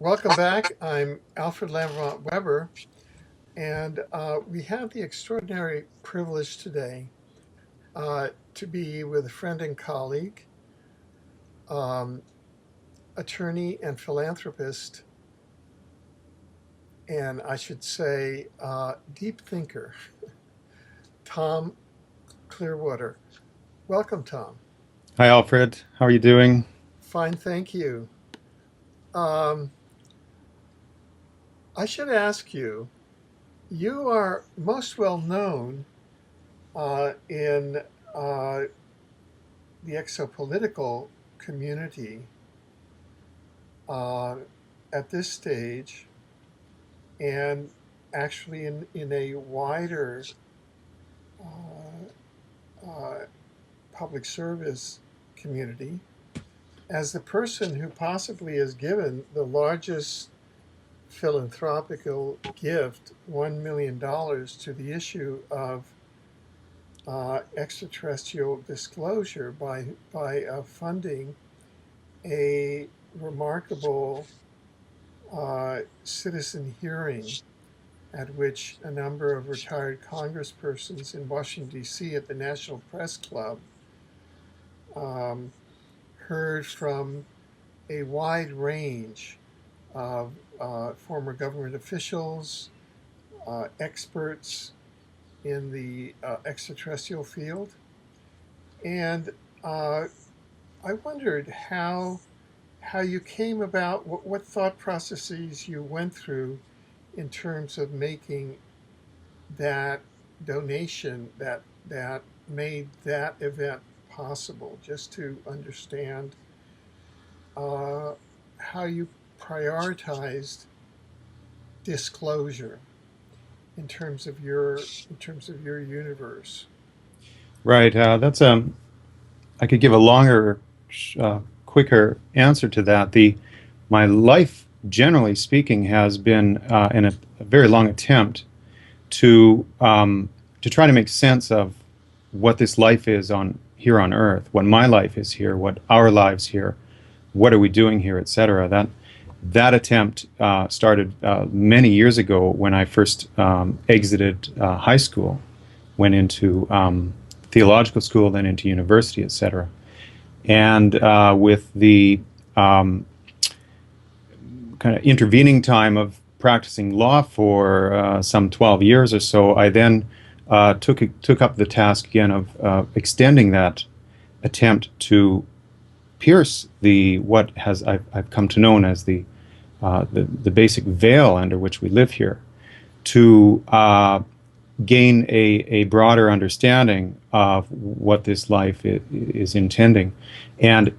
Welcome back. I'm Alfred Lamont Weber, and we have the extraordinary privilege today to be with a friend and colleague, um, attorney and philanthropist, and I should say deep thinker, Tom Clearwater. Welcome, Tom. Hi, Alfred. How are you doing? Fine, thank you. Um, I should ask you, you are most well known in uh, the exopolitical community uh, at this stage, and actually in a wider uh, public service community, as the person who possibly has given the largest philanthropical gift, $1 million, to the issue of extraterrestrial disclosure by funding a remarkable citizen hearing at which a number of retired congresspersons in Washington, D.C. at the National Press Club um, heard from a wide range of former government officials, experts in the extraterrestrial field. And uh, I wondered how you came about, what thought processes you went through in terms of making that donation that made that event possible, just to understand uh, how you prioritized disclosure in terms of your universe. Right. I could give a longer, quicker answer to that. My life, generally speaking, has been in a very long attempt to to try to make sense of what this life is on here on Earth, what my life is here, what our lives here, what are we doing here, etc. That attempt started many years ago when I first exited high school, went into theological school, then into university, etc. And with the um, kind of intervening time of practicing law for some 12 years or so, I then took up the task again of extending that attempt to pierce the what has I've come to know as the basic veil under which we live here, to gain a broader understanding of what this life is intending. And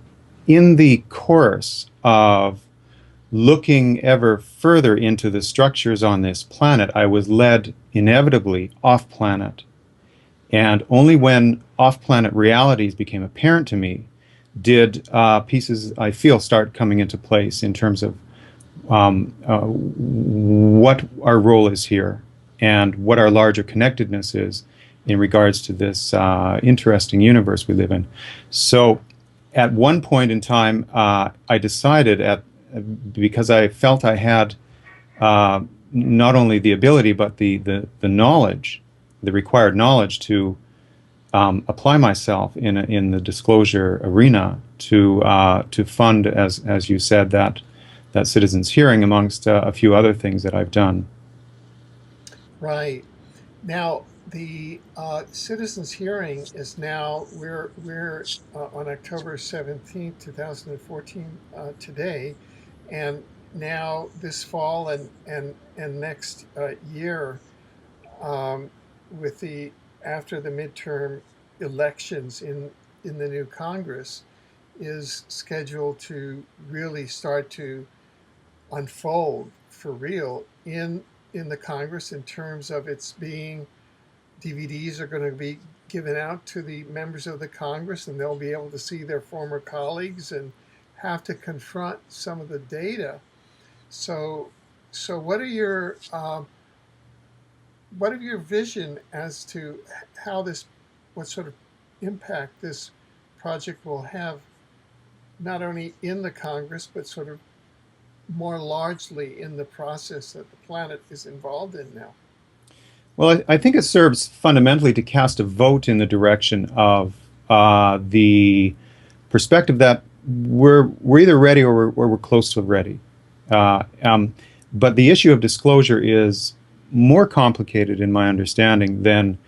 in the course of looking ever further into the structures on this planet, I was led inevitably off planet. And only when off planet realities became apparent to me did pieces, I feel, start coming into place in terms of what our role is here and what our larger connectedness is in regards to this interesting universe we live in. So, at one point in time, I decided because I felt I had not only the ability but the knowledge, the required knowledge to apply myself in the disclosure arena to fund, as you said, that citizens hearing amongst a few other things that I've done. Right. Now, the citizens hearing is now, we're on October 17th, 2014, today, and now this fall and next year, um, with the after the midterm elections in the new Congress, is scheduled to really start to unfold for real in the Congress, in terms of its being, DVDs are going to be given out to the members of the Congress, and they'll be able to see their former colleagues and have to confront some of the data. So, so what are your vision as to how this, what sort of impact this project will have, not only in the Congress, but sort of more largely in the process that the planet is involved in now? Well, I think it serves fundamentally to cast a vote in the direction of the perspective that we're either ready or we're close to ready. Uh, um, but the issue of disclosure is more complicated, in my understanding, than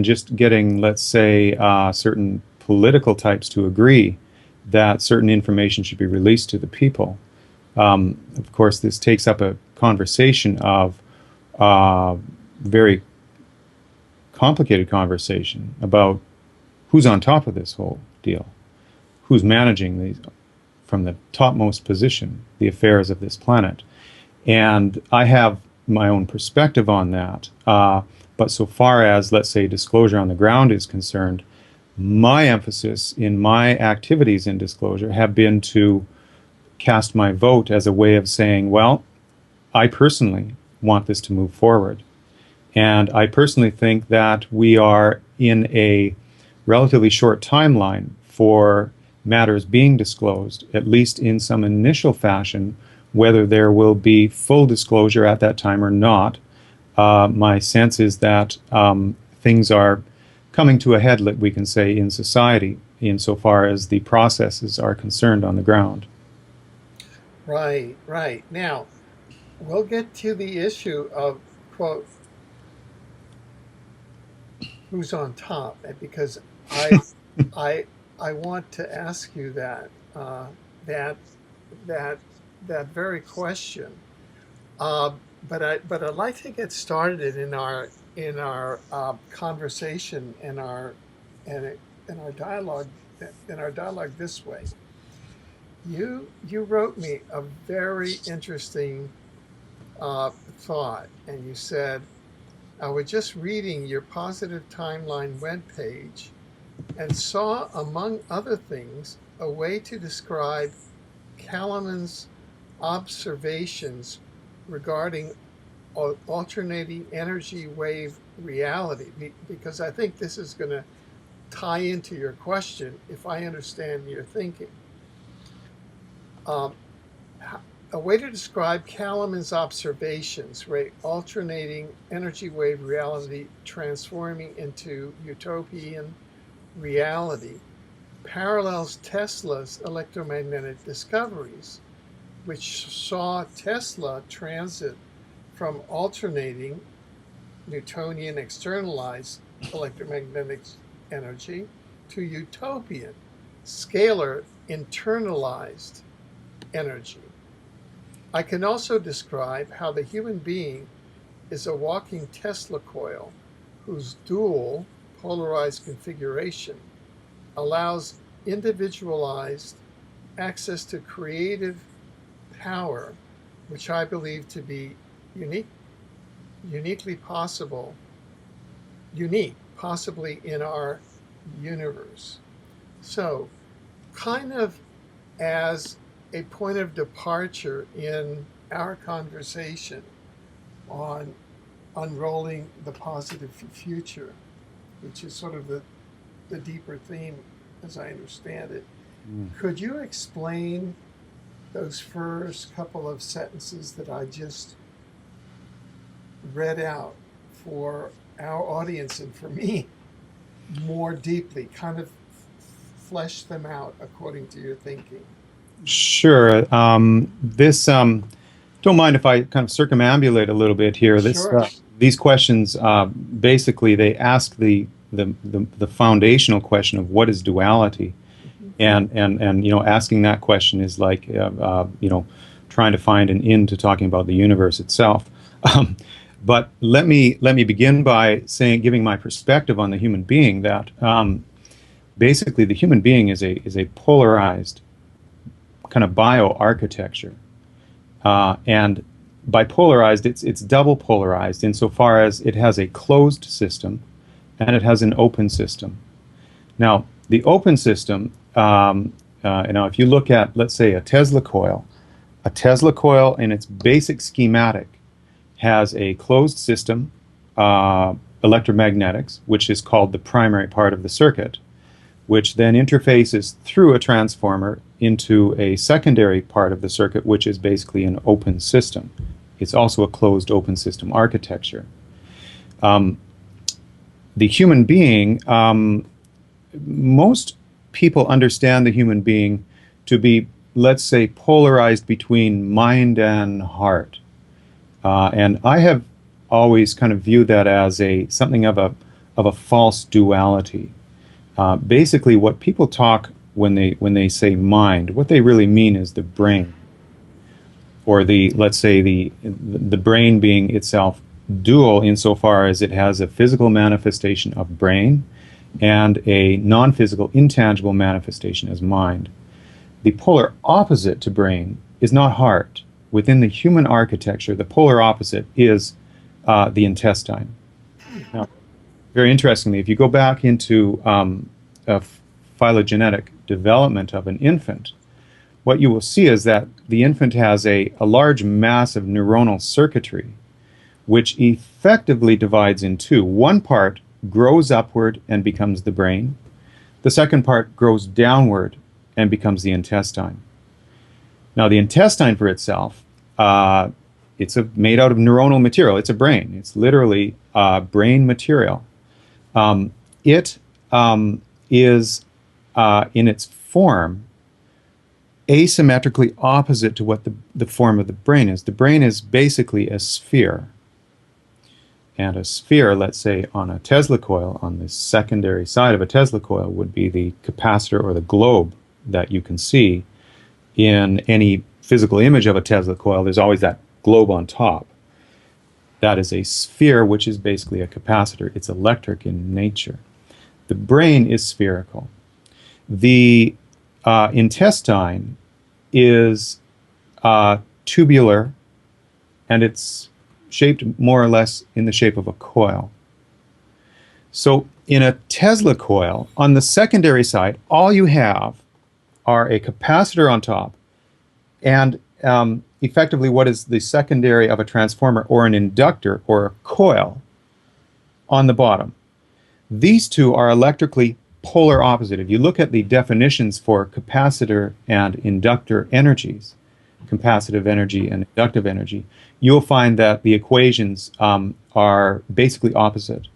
just getting, let's say, certain political types to agree that certain information should be released to the people. Of course, this takes up a conversation of uh, very complicated conversation about who's on top of this whole deal, who's managing these from the topmost position, the affairs of this planet. And I have my own perspective on that. But so far as, let's say, disclosure on the ground is concerned, my emphasis in my activities in disclosure have been to cast my vote as a way of saying, well, I personally want this to move forward. And I personally think that we are in a relatively short timeline for matters being disclosed, at least in some initial fashion. Whether there will be full disclosure at that time or not, my sense is that things are coming to a head, we can say, in society, insofar as the processes are concerned on the ground. Right, right. Now, we'll get to the issue of, quote, who's on top, because I, I, I want to ask you that, that, that very question. Uh, but I'd like to get started in our conversation and in our dialogue this way. You wrote me a very interesting thought, and you said, I was just reading your Positive Timeline webpage and saw, among other things, a way to describe Kalaman's observations regarding alternating energy wave reality, because I think this is going to tie into your question if I understand your thinking. Um, a way to describe Kalaman's observations, right? Alternating energy wave reality transforming into utopian reality parallels Tesla's electromagnetic discoveries, which saw Tesla transit from alternating Newtonian externalized electromagnetic energy to utopian scalar internalized energy. I can also describe how the human being is a walking Tesla coil whose dual polarized configuration allows individualized access to creative power, which I believe to be uniquely possible, unique, possibly in our universe. So, kind of as a point of departure in our conversation on unrolling the positive future, which is sort of the deeper theme as I understand it. Mm. Could you explain those first couple of sentences that I just read out for our audience and for me more deeply, kind of flesh them out according to your thinking? Sure. This don't mind if I kind of circumambulate a little bit here. Sure. These questions basically they ask the foundational question of what is duality, Mhm. and asking that question is like trying to find an end to talking about the universe itself. Um, but let me begin by giving my perspective on the human being. That basically the human being is a polarized kind of bioarchitecture. And by polarized, it's double polarized insofar as it has a closed system and it has an open system. Now, the open system, if you look at, let's say, a Tesla coil in its basic schematic has a closed system, electromagnetics, which is called the primary part of the circuit. which then interfaces through a transformer into a secondary part of the circuit, which is basically an open system. It's also a closed open system architecture. Um, the human being, most people understand the human being to be, let's say, polarized between mind and heart. And I have always kind of viewed that as something of a false duality. Basically, what people talk when they say mind, what they really mean is the brain, or let's say the brain being itself dual insofar as it has a physical manifestation of brain and a non-physical, intangible manifestation as mind. The polar opposite to brain is not heart. Within the human architecture, the polar opposite is the intestine. Now, very interestingly, if you go back into a phylogenetic development of an infant, what you will see is that the infant has a large mass of neuronal circuitry, which effectively divides in two. One part grows upward and becomes the brain. The second part grows downward and becomes the intestine. Now, the intestine for itself, made out of neuronal material. It's a brain. It's literally brain material. It is, in its form, asymmetrically opposite to what the form of the brain is. The brain is basically a sphere. And a sphere, let's say, on a Tesla coil, on the secondary side of a Tesla coil, would be the capacitor or the globe that you can see in any physical image of a Tesla coil. There's always that globe on top. That is a sphere, which is basically a capacitor. It's electric in nature. The brain is spherical. The intestine is tubular, and it's shaped more or less in the shape of a coil. So in a Tesla coil, on the secondary side, all you have are a capacitor on top and effectively what is the secondary of a transformer or an inductor or a coil on the bottom. These two are electrically polar opposite. If you look at the definitions for capacitor and inductor energies, capacitive energy and inductive energy, you'll find that the equations are basically opposite,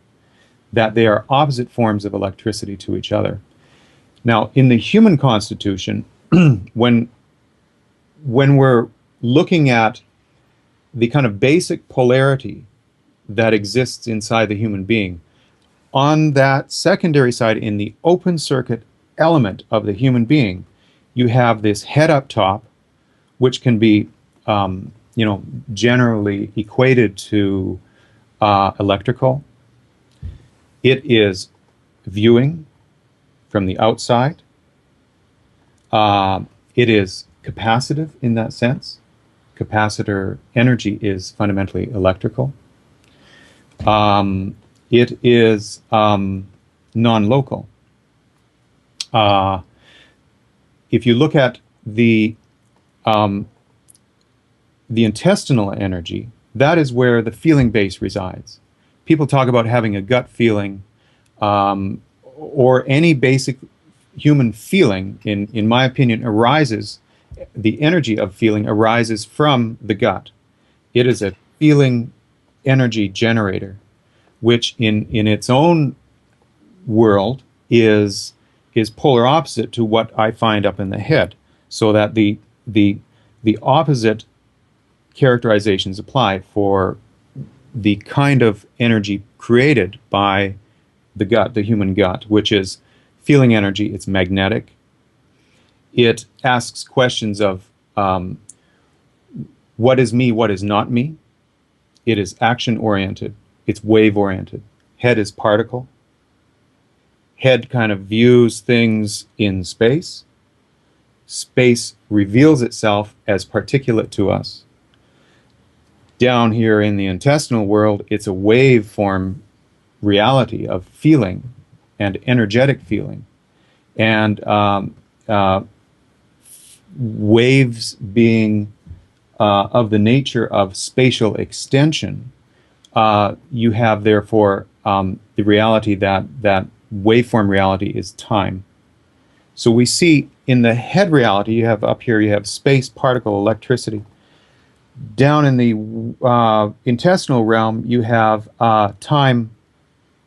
that they are opposite forms of electricity to each other. Now, in the human constitution, when we're looking at the kind of basic polarity that exists inside the human being, on that secondary side, in the open circuit element of the human being, you have this head up top, which can be, generally equated to electrical. It is viewing from the outside. It is capacitive in that sense. Capacitor energy is fundamentally electrical. It is non-local. If you look at the intestinal energy, that is where the feeling base resides. People talk about having a gut feeling, or any basic human feeling, in my opinion, the energy of feeling arises from the gut. It is a feeling energy generator, which in its own world is polar opposite to what I find up in the head, so that the opposite characterizations apply for the kind of energy created by the gut, the human gut, which is feeling energy. It's magnetic. It asks questions of what is me, what is not me. It is action-oriented. It's wave-oriented. Head is particle. Head kind of views things in space. Space reveals itself as particulate to us. Down here in the intestinal world, it's a waveform reality of feeling and energetic feeling. And waves being of the nature of spatial extension, you have therefore the reality that waveform reality is time. So we see in the head reality, you have up here, you have space, particle, electricity. Down in the intestinal realm, you have time,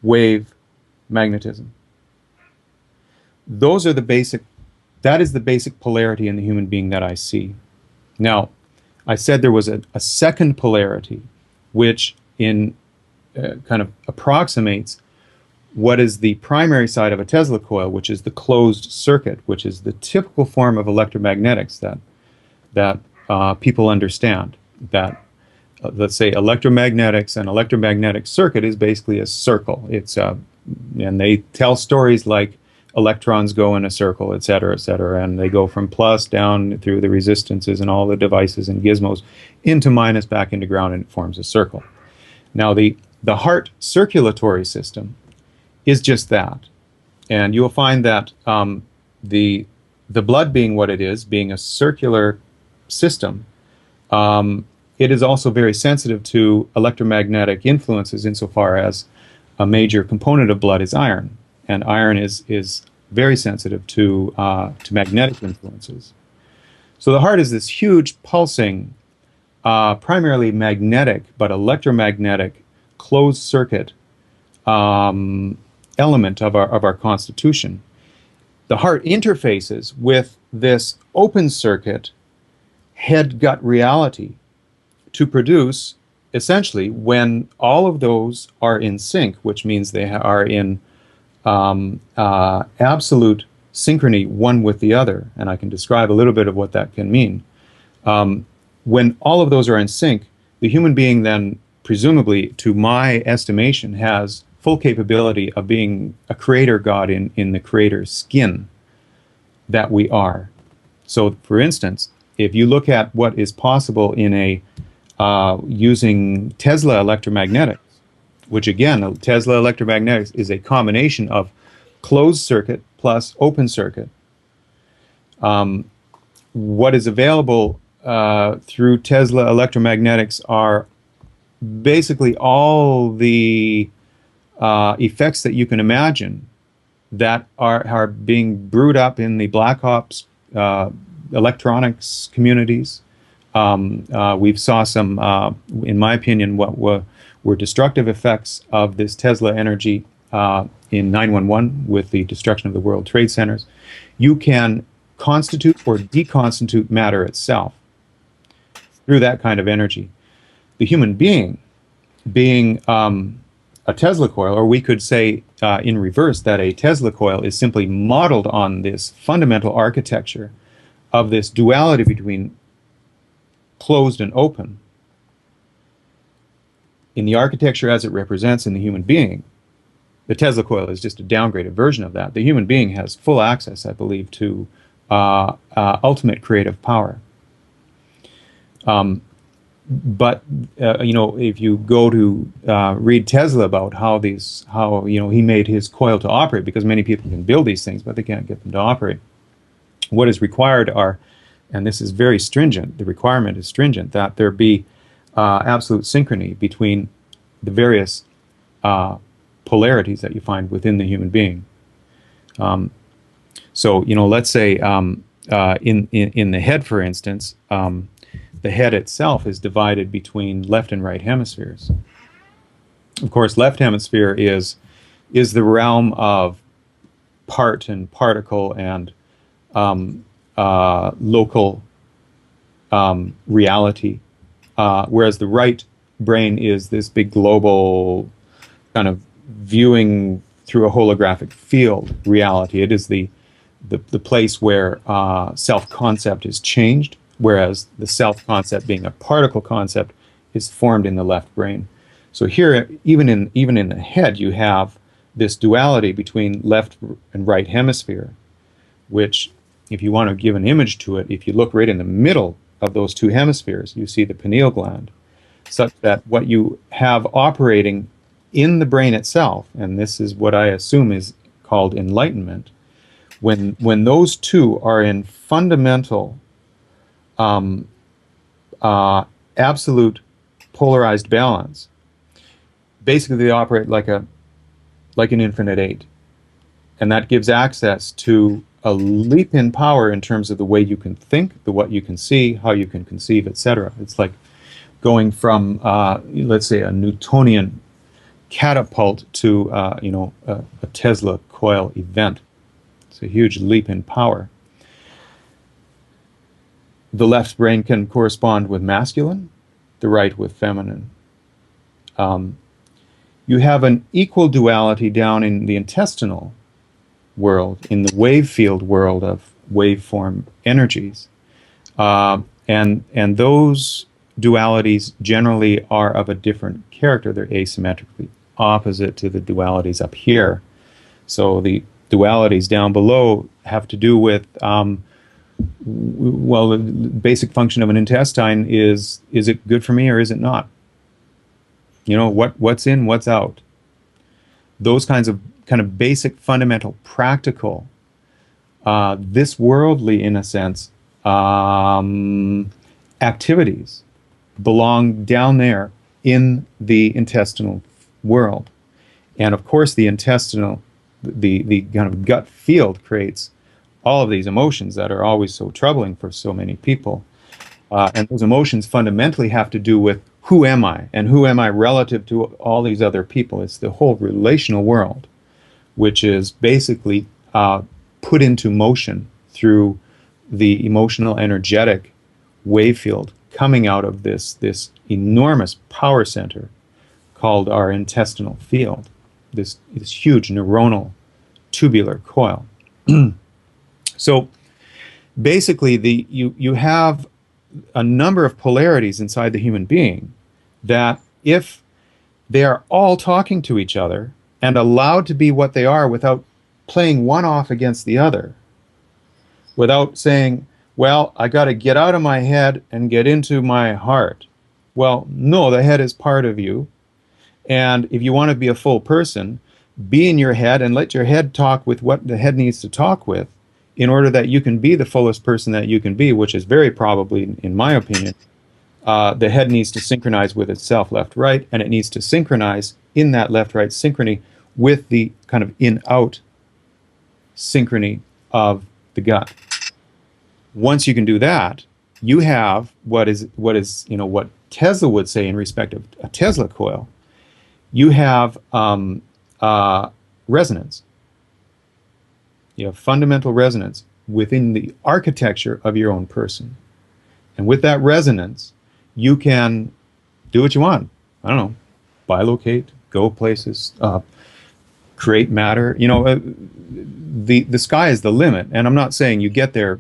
wave, magnetism. Those are the basic, that is the basic polarity in the human being that I see. Now, I said there was a second polarity, which in kind of approximates what is the primary side of a Tesla coil, which is the closed circuit, which is the typical form of electromagnetics that people understand. That let's say electromagnetics, and electromagnetic circuit is basically a circle. It's and they tell stories like electrons go in a circle, et cetera, and they go from plus down through the resistances and all the devices and gizmos into minus back into ground, and it forms a circle. Now the heart circulatory system is just that, and you'll find that the blood being what it is, being a circular system, it is also very sensitive to electromagnetic influences insofar as a major component of blood is iron, and iron is very sensitive to magnetic influences. So the heart is this huge pulsing, primarily magnetic but electromagnetic closed circuit element of our constitution. The heart interfaces with this open circuit head-gut reality to produce, essentially, when all of those are in sync, which means they are in absolute synchrony one with the other, and I can describe a little bit of what that can mean. When all of those are in sync, the human being then, presumably, to my estimation, has full capability of being a creator god in the creator's skin that we are. So, for instance, if you look at what is possible in a using Tesla electromagnetics, which again, Tesla electromagnetics is a combination of closed circuit plus open circuit. What is available through Tesla electromagnetics are basically all the effects that you can imagine that are being brewed up in the Black Ops electronics communities. We've saw some, in my opinion, what were destructive effects of this Tesla energy in 9/11 with the destruction of the World Trade Centers. You can constitute or deconstitute matter itself through that kind of energy. The human being a Tesla coil, or we could say in reverse that a Tesla coil is simply modeled on this fundamental architecture of this duality between closed and open. In the architecture as it represents in the human being, the Tesla coil is just a downgraded version of that. The human being has full access, I believe, to ultimate creative power. But if you go to read Tesla about how he made his coil to operate, because many people can build these things, but they can't get them to operate. What is required are, and this is very stringent, the requirement is stringent, that there be absolute synchrony between the various polarities that you find within the human being. So, let's say in the head, for instance, the head itself is divided between left and right hemispheres. Of course, left hemisphere is the realm of part and particle and local reality, whereas the right brain is this big global kind of viewing through a holographic field reality. It is the place where self-concept is changed, whereas the self-concept, being a particle concept, is formed in the left brain. So here, even in the head, you have this duality between left and right hemisphere, which, if you want to give an image to it, if you look right in the middle of those two hemispheres, you see the pineal gland, such that what you have operating in the brain itself, and this is what I assume is called enlightenment, when those two are in fundamental absolute polarized balance, basically they operate like an infinite eight, and that gives access to a leap in power in terms of the way you can think, the what you can see, how you can conceive, etc. It's like going from, let's say, a Newtonian catapult to, a Tesla coil event. It's a huge leap in power. The left brain can correspond with masculine, the right with feminine. Um, you have an equal duality down in the intestinal world, in the wave field world of waveform energies. And those dualities generally are of a different character. They're asymmetrically opposite to the dualities up here. So the dualities down below have to do with, well, the basic function of an intestine is it good for me or is it not? You know, what's in, what's out. Those kinds of kind of basic, fundamental, practical, this worldly, in a sense, activities belong down there in the intestinal world. And of course, the kind of gut field creates all of these emotions that are always so troubling for so many people. And those emotions fundamentally have to do with who am I and who am I relative to all these other people. It's the whole relational world, which is basically put into motion through the emotional energetic wave field coming out of this enormous power center called our intestinal field, this huge neuronal tubular coil. So basically, you have a number of polarities inside the human being that, if they are all talking to each other and allowed to be what they are without playing one off against the other, without saying, well, I got to get out of my head and get into my heart. Well, no, the head is part of you. And if you want to be a full person, be in your head and let your head talk with what the head needs to talk with in order that you can be the fullest person that you can be, which is very probably, in my opinion, the head needs to synchronize with itself, left, right, and it needs to synchronize in that left-right synchrony with the kind of in-out synchrony of the gut. Once you can do that, you have what Tesla would say in respect of a Tesla coil. You have resonance. You have fundamental resonance within the architecture of your own person. And with that resonance, you can do what you want. I don't know, bilocate, go places, create matter. The sky is the limit. And I'm not saying you get there,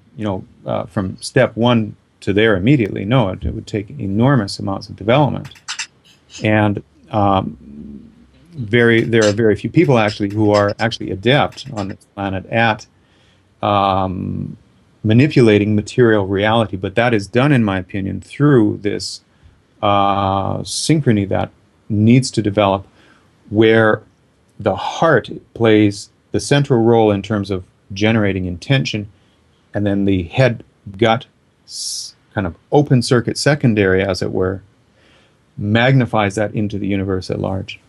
from step one to there immediately. No, it would take enormous amounts of development. And there are very few people actually who are actually adept on this planet at manipulating material reality. But that is done, in my opinion, through this synchrony that needs to develop, where the heart plays the central role in terms of generating intention, and then the head gut kind of open circuit secondary, as it were, magnifies that into the universe at large.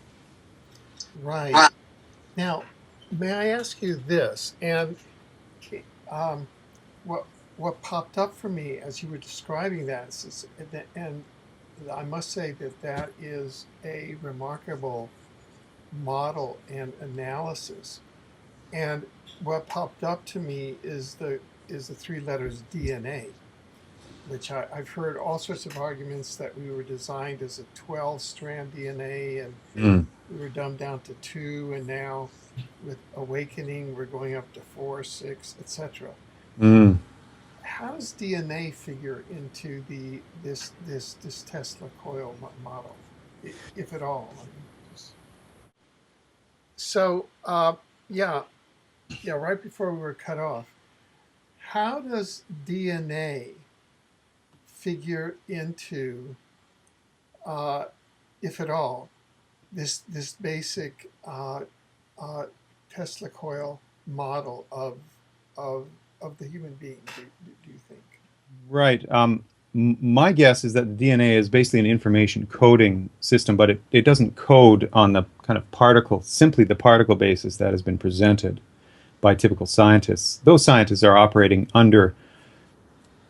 Right. Now, may I ask you this? And um, what popped up for me as you were describing that and I must say that is a remarkable model and analysis. And what popped up to me is the three letters DNA, which I've heard all sorts of arguments that we were designed as a 12-strand DNA and Mm. we were dumbed down to two, and now with awakening we're going up to 4, 6, etc. Mm. How does DNA figure into this Tesla coil model, if at all? I mean, so yeah, right before we were cut off, how does DNA figure into, if at all, this basic Tesla coil model of the human being? Do you think? Right. My guess is that the DNA is basically an information coding system, but it doesn't code on the kind of simply the particle basis that has been presented. by typical scientists. Those scientists are operating under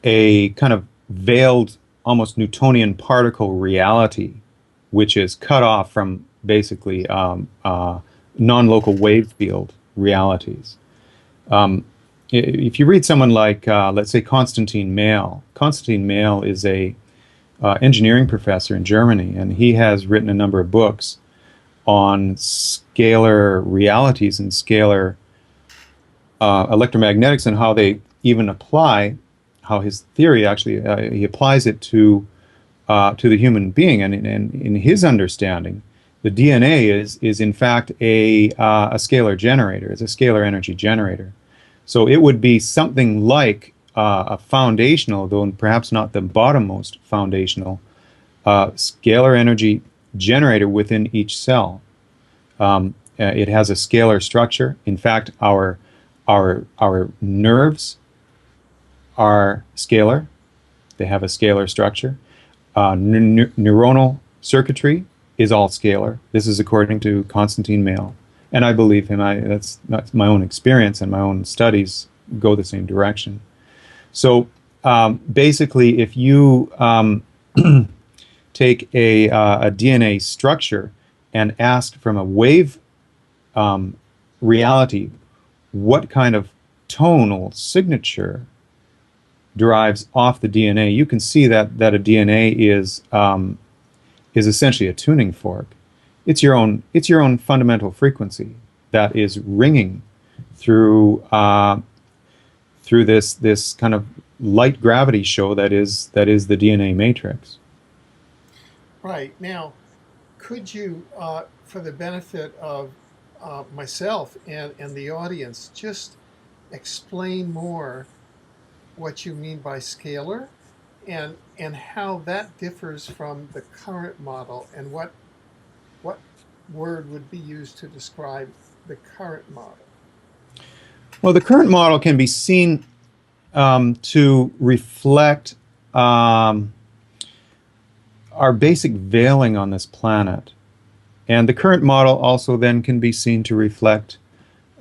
a kind of veiled, almost Newtonian particle reality, which is cut off from basically non-local wave field realities. If you read someone like, let's say, Constantine Mail is a engineering professor in Germany, and he has written a number of books on scalar realities and scalar electromagnetics and how they even apply, how his theory actually he applies it to the human being, and in his understanding, the DNA is in fact a scalar generator. It's a scalar energy generator. So it would be something like a foundational, though perhaps not the bottommost foundational, scalar energy generator within each cell. It has a scalar structure. In fact, our nerves are scalar. They have a scalar structure. Neuronal circuitry is all scalar. This is according to Constantine Mail, and I believe him. That's my own experience, and my own studies go the same direction. So basically, if you take a DNA structure and ask from a wave reality what kind of tonal signature derives off the DNA, you can see that a DNA is essentially a tuning fork. It's your own fundamental frequency that is ringing through this kind of light gravity show that is the DNA matrix. Right. Now, could you, for the benefit of myself and the audience, just explain more what you mean by scalar and how that differs from the current model, and what word would be used to describe the current model? Well, the current model can be seen to reflect our basic veiling on this planet. And the current model also then can be seen to reflect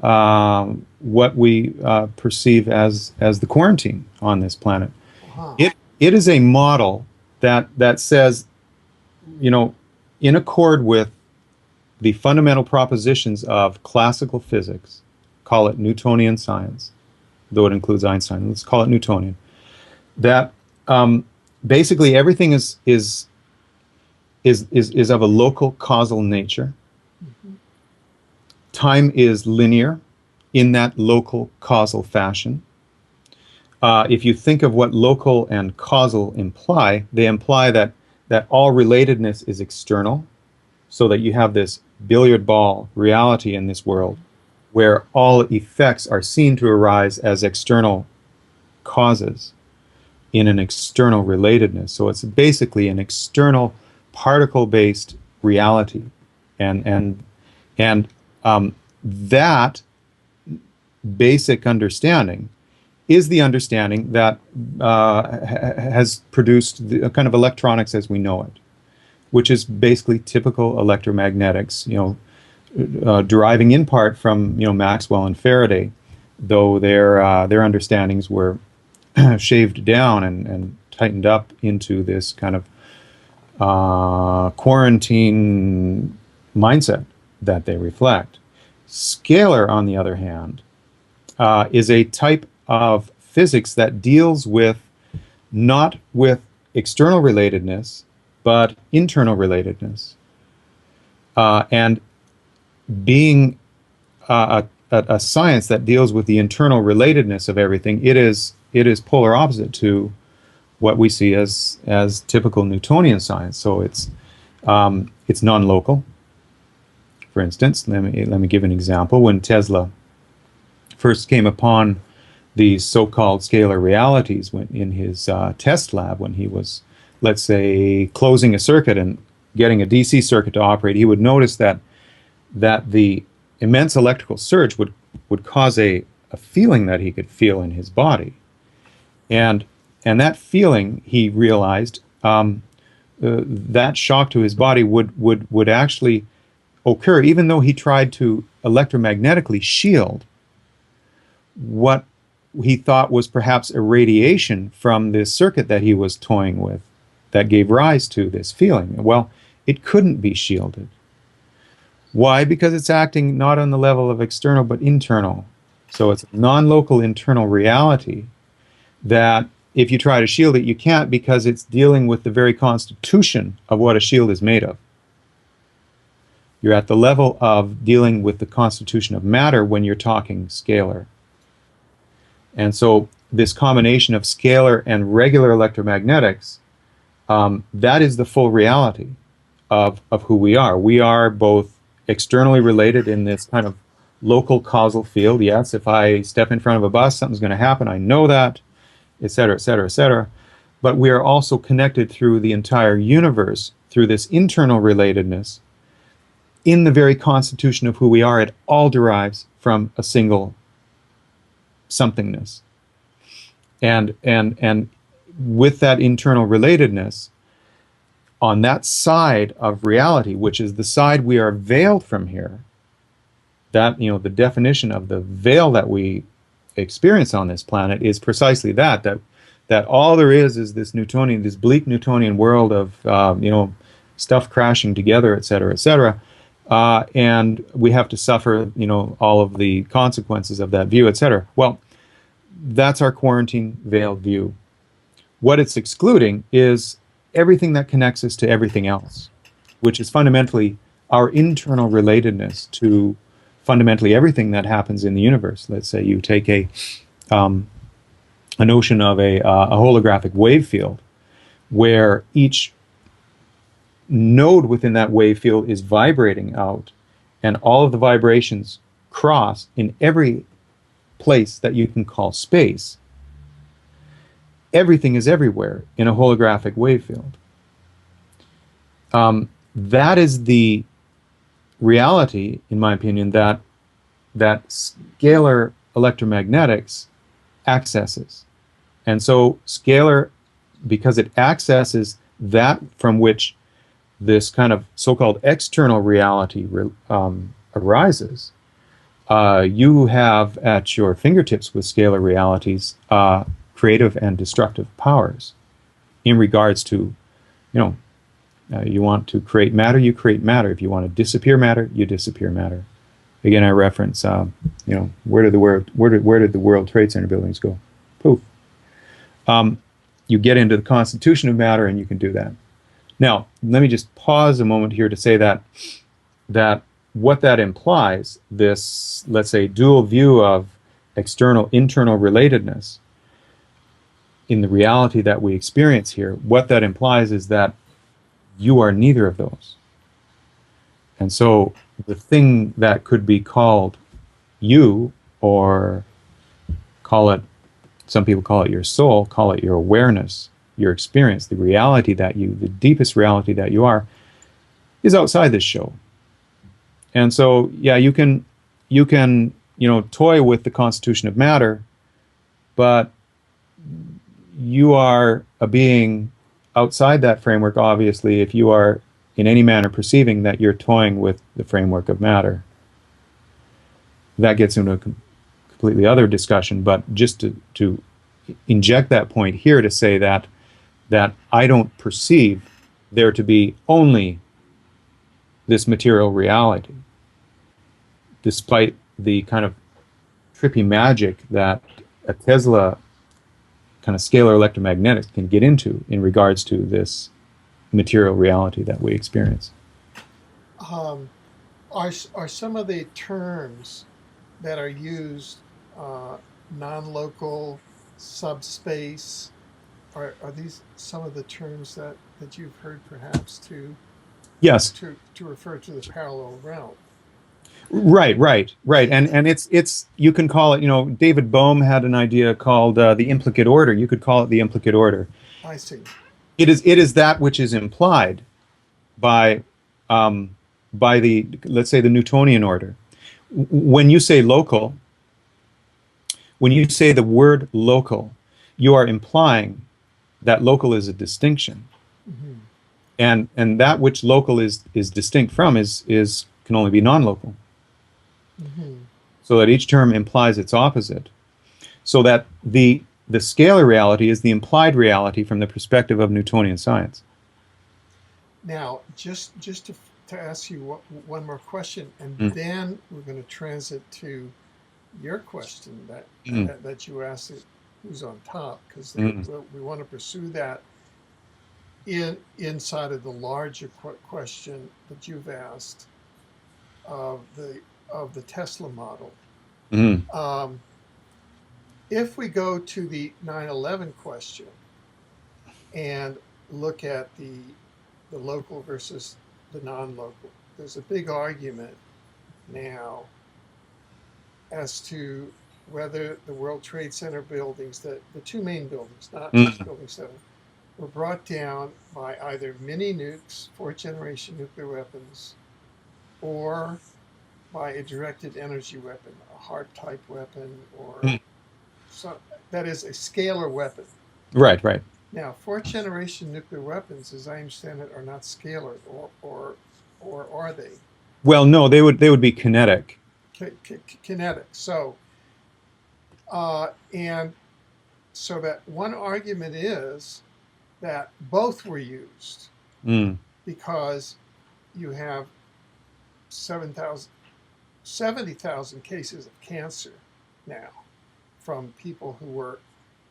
what we perceive as the quarantine on this planet. Uh-huh. It is a model that says, in accord with the fundamental propositions of classical physics, call it Newtonian science, though it includes Einstein. Let's call it Newtonian. That basically everything is of a local causal nature. Mm-hmm. Time is linear in that local causal fashion. If you think of what local and causal imply, they imply that all relatedness is external, so that you have this billiard ball reality in this world where all effects are seen to arise as external causes in an external relatedness. So it's basically an external particle-based reality, and that basic understanding is the understanding that has produced a kind of electronics as we know it, which is basically typical electromagnetics, deriving in part from Maxwell and Faraday, though their understandings were shaved down and tightened up into this kind of quarantine mindset that they reflect. Scalar, on the other hand, is a type of physics that deals not with external relatedness, but internal relatedness. And being a science that deals with the internal relatedness of everything, it is polar opposite to what we see as typical Newtonian science. So it's non-local. For instance, let me give an example. When Tesla first came upon these so-called scalar realities in his test lab, when he was, let's say, closing a circuit and getting a DC circuit to operate, he would notice that the immense electrical surge would cause a feeling that he could feel in his body. And that feeling, he realized, that shock to his body would actually occur even though he tried to electromagnetically shield what he thought was perhaps a radiation from this circuit that he was toying with that gave rise to this feeling. Well, it couldn't be shielded. Why? Because it's acting not on the level of external but internal. So it's a non-local internal reality that if you try to shield it, you can't, because it's dealing with the very constitution of what a shield is made of. You're at the level of dealing with the constitution of matter when you're talking scalar. And so this combination of scalar and regular electromagnetics, that is the full reality of who we are. We are both externally related in this kind of local causal field. Yes, if I step in front of a bus, something's going to happen. I know that, et cetera, et cetera, et cetera. But we are also connected through the entire universe through this internal relatedness. In the very constitution of who we are, it all derives from a single somethingness. And with that internal relatedness, on that side of reality, which is the side we are veiled from here, that, you know, the definition of the veil that we experience on this planet is precisely that all there is this Newtonian, this bleak Newtonian world of, you know, stuff crashing together, et cetera, et cetera. And we have to suffer, you know, all of the consequences of that view, et cetera. Well, that's our quarantine veiled view. What it's excluding is everything that connects us to everything else, which is fundamentally our internal relatedness to fundamentally everything that happens in the universe. Let's say you take a notion of a holographic wave field, where each node within that wave field is vibrating out, and all of the vibrations cross in every place that you can call space. Everything is everywhere in a holographic wave field. That is the reality, in my opinion, that scalar electromagnetics accesses. And so scalar, because it accesses that from which this kind of so-called external reality arises, you have at your fingertips with scalar realities creative and destructive powers in regards to, you know, you want to create matter, you create matter. If you want to disappear matter, you disappear matter. Again, I reference, you know, where did the World Trade Center buildings go? Poof. You get into the constitution of matter, and you can do that. Now, let me just pause a moment here to say that what that implies, this, let's say, dual view of external, internal relatedness in the reality that we experience here, what that implies is that you are neither of those. And so the thing that could be called you, or call it, some people call it your soul, call it your awareness, your experience, the reality that you, the deepest reality that you are, is outside this show. And so, yeah, you can, you know, toy with the constitution of matter, but you are a being outside that framework, obviously, if you are in any manner perceiving that you're toying with the framework of matter. That gets into a completely other discussion, but just to inject that point here to say that I don't perceive there to be only this material reality, despite the kind of trippy magic that a Tesla kind of scalar electromagnetics can get into in regards to this material reality that we experience. Are some of the terms that are used non-local, subspace? Are these some of the terms that you've heard perhaps Yes. to refer to the parallel realm? Right. And it's you can call it, you know, David Bohm had an idea called the implicate order. You could call it the implicate order. I see. It is that which is implied by the, let's say, the Newtonian order. When you say local, when you say the word local, you are implying that local is a distinction. Mm-hmm. And that which local is distinct from is can only be non-local. Mm-hmm. So that each term implies its opposite. So that the scalar reality is the implied reality from the perspective of Newtonian science. Now, just to ask you one more question, and Mm, then we're going to transit to your question mm, that you asked, who's on top, because mm, we want to pursue that inside of the larger question that you've asked of the Tesla model. mm, Um, if we go to the 9/11 question and look at the local versus the non-local, there's a big argument now as to whether the World Trade Center buildings, the two main buildings, not mm. Building 7, were brought down by either mini nukes, fourth generation nuclear weapons, or by a directed energy weapon, a HARP type weapon, or Mm. some, that is a scalar weapon. Right, right. Now, fourth generation nuclear weapons, as I understand it, are not scalar, or are they Well, no, they would be kinetic. kinetic? And so that one argument is that both were used Mm, because you have 7,000 70,000 cases of cancer now from people who were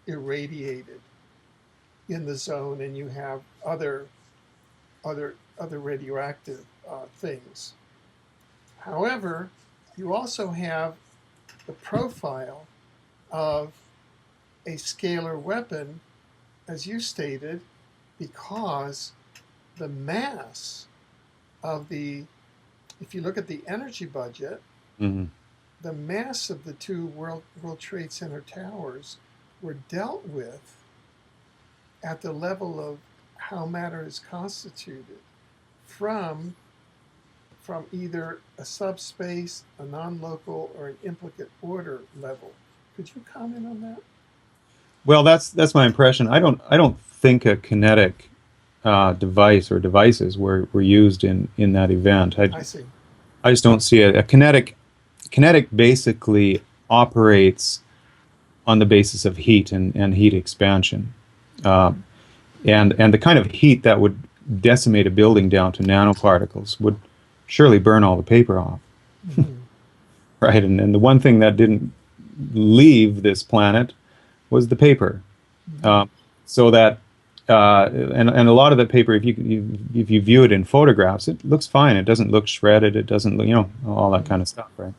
irradiated in the zone, and you have other radioactive things. However, you also have the profile of a scalar weapon, as you stated, because the mass of if you look at the energy budget, mm. the mass of the two World Trade Center towers were dealt with at the level of how matter is constituted from either a subspace, a non-local, or an implicate order level. Could you comment on that? Well, that's my impression. I don't think a kinetic device or devices were used in that event. I see. I just don't see it. A kinetic basically operates on the basis of heat and heat expansion, uh, and the kind of heat that would decimate a building down to nanoparticles would surely burn all the paper off, Mm-hmm. right? And the one thing that didn't leave this planet was the paper. Mm-hmm. Um, so that and a lot of the paper, if you view it in photographs, it looks fine. It doesn't look shredded. It doesn't look, all that Mm-hmm. kind of stuff, right?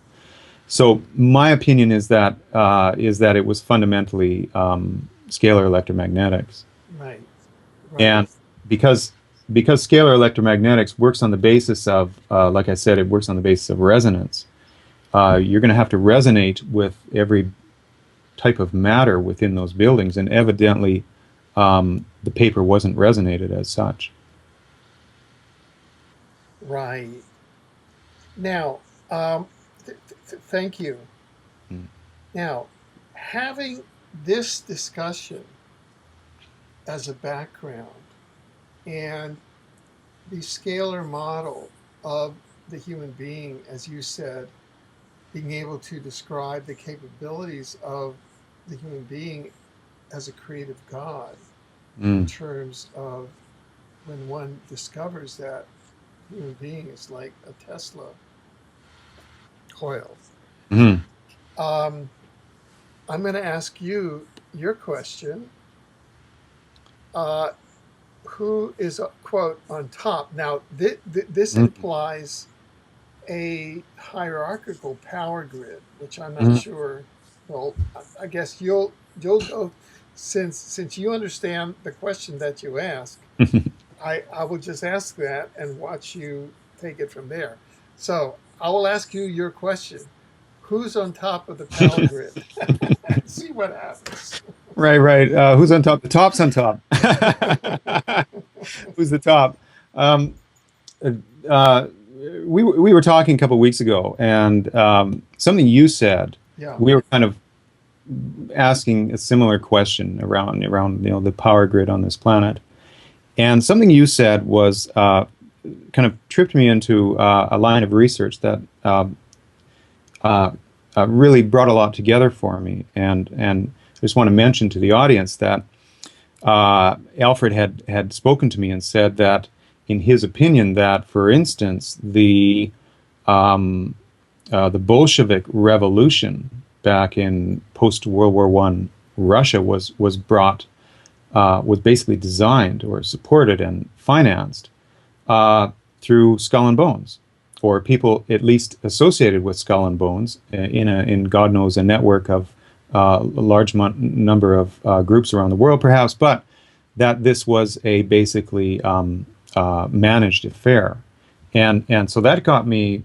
So my opinion is that it was fundamentally scalar electromagnetics, Right. Right. and because scalar electromagnetics works on the basis of, like I said, it works on the basis of resonance. You're going to have to resonate with every type of matter within those buildings, and evidently, the paper wasn't resonated as such. Right. Now, thank you. Mm. Now, having this discussion as a background and the scalar model of the human being, as you said, being able to describe the capabilities of the human being as a creative God in Mm. terms of when one discovers that human being is like a Tesla coil. Mm. Um, I'm going to ask you your question. Uh, who is, quote, on top? Now, this Mm. implies a hierarchical power grid, which I'm not Mm. sure. Well, I guess you'll go, since you understand the question that you ask. I will just ask that and watch you take it from there. So I will ask you your question. Who's on top of the power grid? See what happens. Right, right. Who's on top? The top's on top. Who's the top? Um, uh, uh, we were talking a couple of weeks ago, and something you said. Yeah. We were kind of asking a similar question around the power grid on this planet, and something you said was kind of tripped me into a line of research that uh, really brought a lot together for me. And I just want to mention to the audience that Alfred had spoken to me and said that, in his opinion, that, for instance, the Bolshevik Revolution back in post World War I Russia was basically designed or supported and financed through Skull and Bones, or people at least associated with Skull and Bones, in God knows a network of a large number of groups around the world, perhaps, but that this was a basically managed affair, and so that got me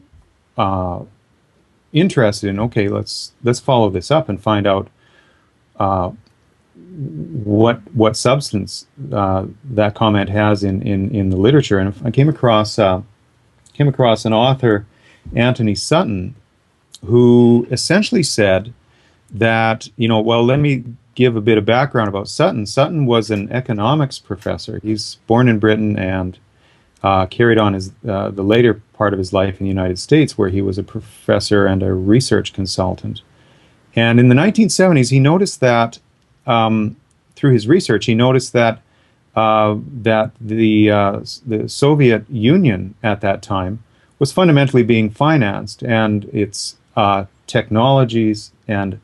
interested in, okay, let's follow this up and find out what substance that comment has in the literature. And I came across an author, Anthony Sutton, who essentially said that, well, let me give a bit of background about Sutton. Sutton was an economics professor. He's born in Britain and carried on the later part of his life in the United States, where he was a professor and a research consultant. And in the 1970s, he noticed that, through his research, he noticed that the Soviet Union at that time was fundamentally being financed, and its technologies and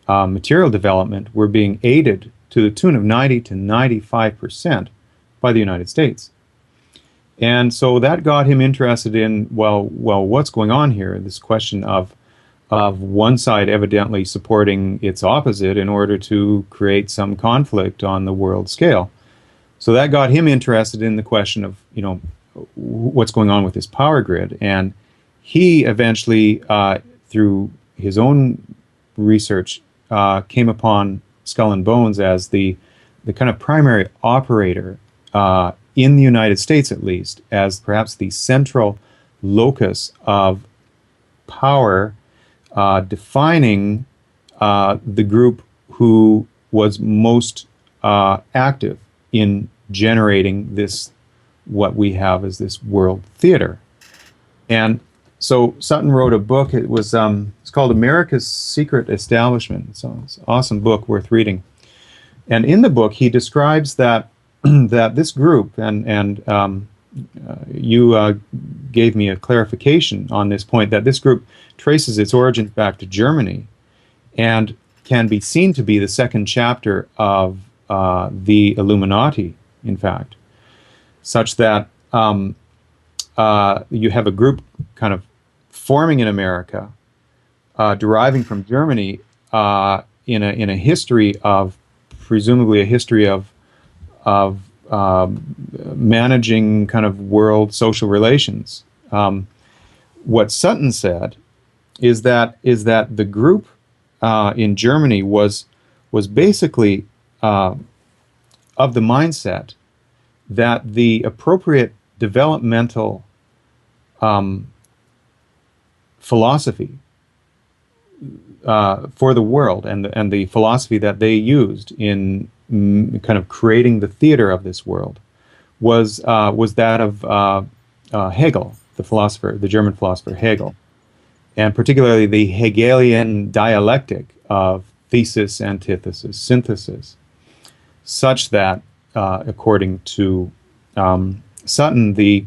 material development were being aided to the tune of 90 to 95% by the United States. And so that got him interested in, well, what's going on here? This question of one side evidently supporting its opposite in order to create some conflict on the world scale. So that got him interested in the question of, what's going on with this power grid. And he eventually, through his own research, came upon Skull and Bones as the kind of primary operator in the United States, at least, as perhaps the central locus of power, defining the group who was most active in generating this, what we have as this world theater. And so Sutton wrote a book. It's called America's Secret Establishment. So it's an awesome book worth reading. And in the book, he describes that that this group, and you gave me a clarification on this point, that this group traces its origins back to Germany and can be seen to be the second chapter of the Illuminati, in fact, such that you have a group kind of forming in America, deriving from Germany, in a history of, presumably a history of managing kind of world social relations. What Sutton said is that the group in Germany was basically of the mindset that the appropriate developmental philosophy for the world, and the philosophy that they used in kind of creating the theater of this world was that of Hegel, the German philosopher Hegel, and particularly the Hegelian dialectic of thesis, antithesis, synthesis, such that, according to Sutton, this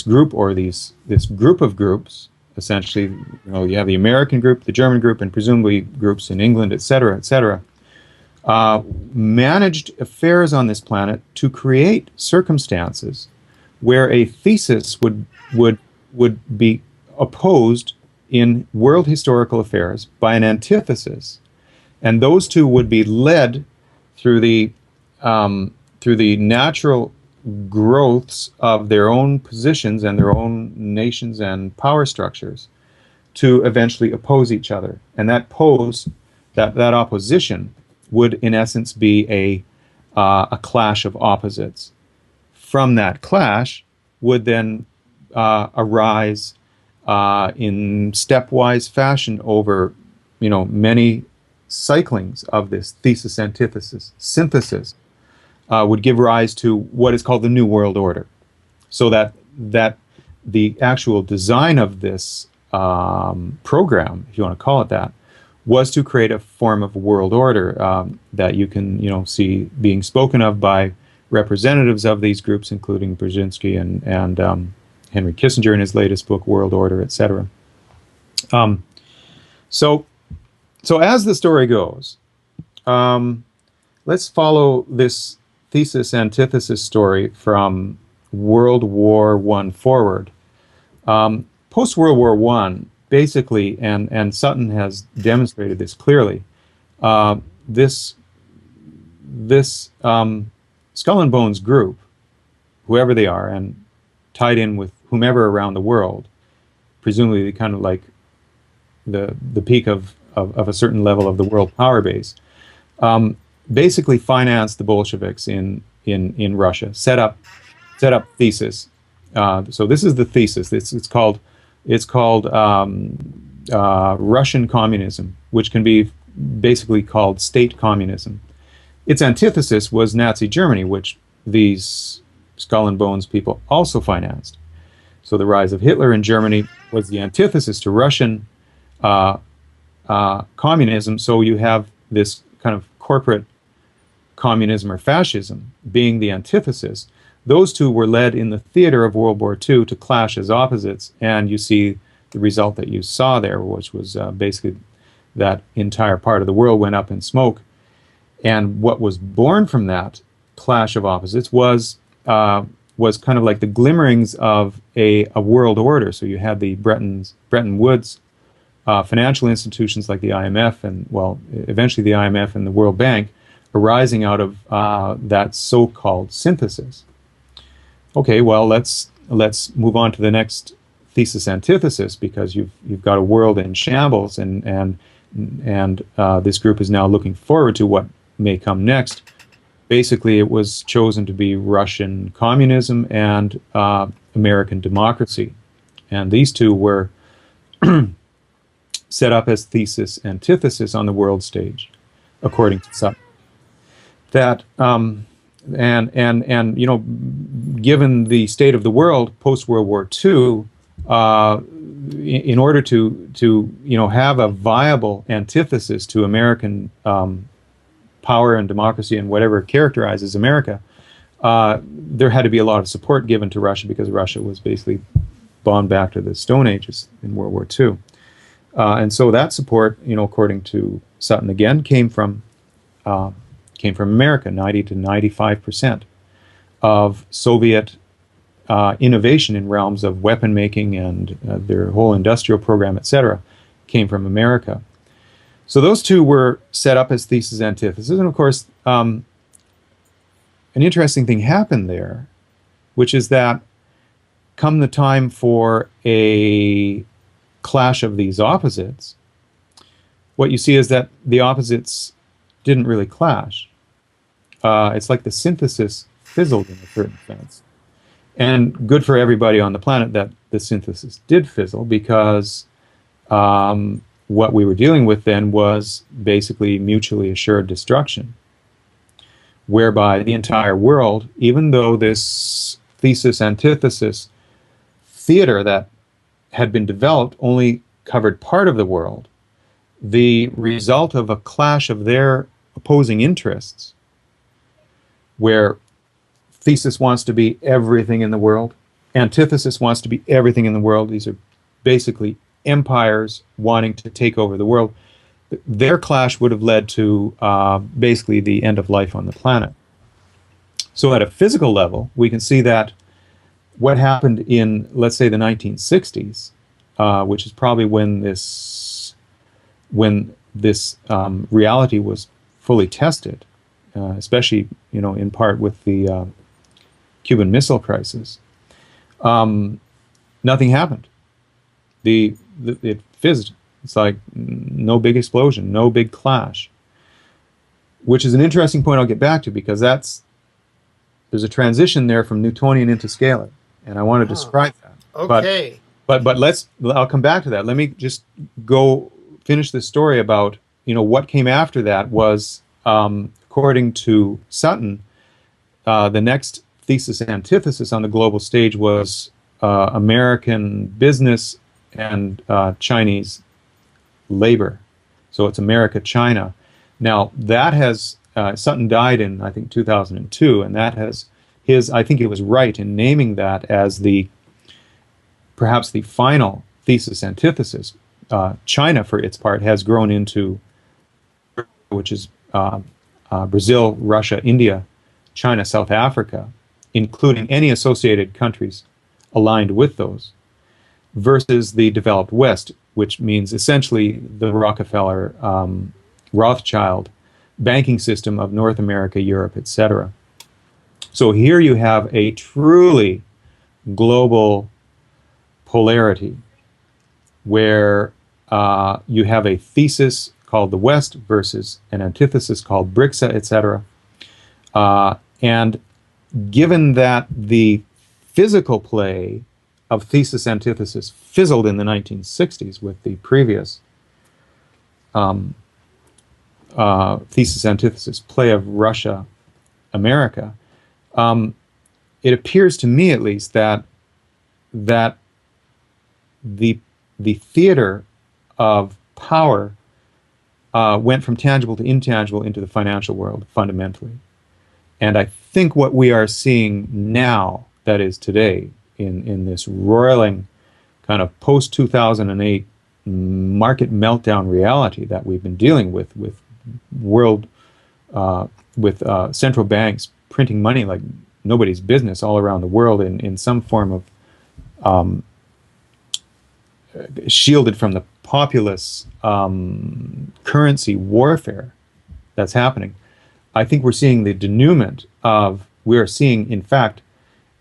group, or this group of groups, essentially, you have the American group, the German group, and presumably groups in England, etc., etc., managed affairs on this planet to create circumstances where a thesis would be opposed in world historical affairs by an antithesis, and those two would be led through the natural growths of their own positions and their own nations and power structures to eventually oppose each other. And that opposition would, in essence, be a clash of opposites. From that clash would then arise in stepwise fashion over, many cyclings of this thesis, antithesis, synthesis, would give rise to what is called the New World Order. So that the actual design of this program, if you want to call it that, was to create a form of world order that you can, see being spoken of by representatives of these groups, including Brzezinski and Henry Kissinger in his latest book, World Order, etc. Um, so, so as the story goes, let's follow this thesis-antithesis story from World War I forward. Post World War I, basically, and Sutton has demonstrated this clearly. This Skull and Bones group, whoever they are, and tied in with whomever around the world, presumably kind of like the peak of a certain level of the world power base, basically financed the Bolsheviks in Russia, set up thesis. So this is the thesis. It's called Russian communism, which can be basically called state communism. Its antithesis was Nazi Germany, which these Skull and Bones people also financed. So the rise of Hitler in Germany was the antithesis to Russian communism. So you have this kind of corporate communism or fascism being the antithesis. Those two were led in the theater of World War II to clash as opposites, and you see the result that you saw there, which was basically that entire part of the world went up in smoke. And what was born from that clash of opposites was kind of like the glimmerings of a world order. So you had the Bretton Woods financial institutions like the IMF and, well, eventually the IMF and the World Bank arising out of that so-called synthesis. Okay, well, let's move on to the next thesis antithesis, because you've got a world in shambles, and this group is now looking forward to what may come next. Basically, it was chosen to be Russian communism and American democracy, and these two were set up as thesis antithesis on the world stage, according to Sutton. That and given the state of the world post World War II, in order to have a viable antithesis to American power and democracy and whatever characterizes America, there had to be a lot of support given to Russia, because Russia was basically bombed back to the Stone Ages in World War II. And so that support, according to Sutton again, came from America. 90 to 95% of Soviet innovation in realms of weapon making and their whole industrial program, etc., came from America. So those two were set up as thesis antithesis, and of course, an interesting thing happened there, which is that come the time for a clash of these opposites, what you see is that the opposites didn't really clash. It's like the synthesis fizzled in a certain sense. And good for everybody on the planet that the synthesis did fizzle, because what we were dealing with then was basically mutually assured destruction, whereby the entire world, even though this thesis-antithesis theater that had been developed only covered part of the world, the result of a clash of their opposing interests, where thesis wants to be everything in the world, antithesis wants to be everything in the world. These are basically empires wanting to take over the world. Their clash would have led to basically the end of life on the planet. So at a physical level, we can see that what happened in, let's say, the 1960s, which is probably when this reality was fully tested, especially in part with the Cuban Missile Crisis. Nothing happened. It fizzed. It's like no big explosion, no big clash, which is an interesting point I'll get back to, because there's a transition there from Newtonian into scalar, and I want to describe that. Okay. But I'll come back to that. Let me just go finish this story about what came after that was, according to Sutton, the next thesis antithesis on the global stage was American business and Chinese labor. So it's America, China. Now that has Sutton died in, I think, 2002, and that has I think it was right in naming that as perhaps the final thesis antithesis. China, for its part, has grown into, which is Brazil, Russia, India, China, South Africa, including any associated countries aligned with those, versus the developed West, which means essentially the Rockefeller, Rothschild banking system of North America, Europe, etc. So here you have a truly global polarity where you have a thesis called the West versus an antithesis called BRICSA, etc. And given that the physical play of thesis antithesis fizzled in the 1960s with the previous thesis antithesis play of Russia, America, it appears to me at least that the theater of power went from tangible to intangible into the financial world fundamentally. And I think what we are seeing now, that is today, in this roiling kind of post-2008 market meltdown reality that we've been dealing with world, with central banks printing money like nobody's business all around the world in some form of shielded from the populace currency warfare that's happening. I think we're seeing the denouement of, we are seeing, in fact,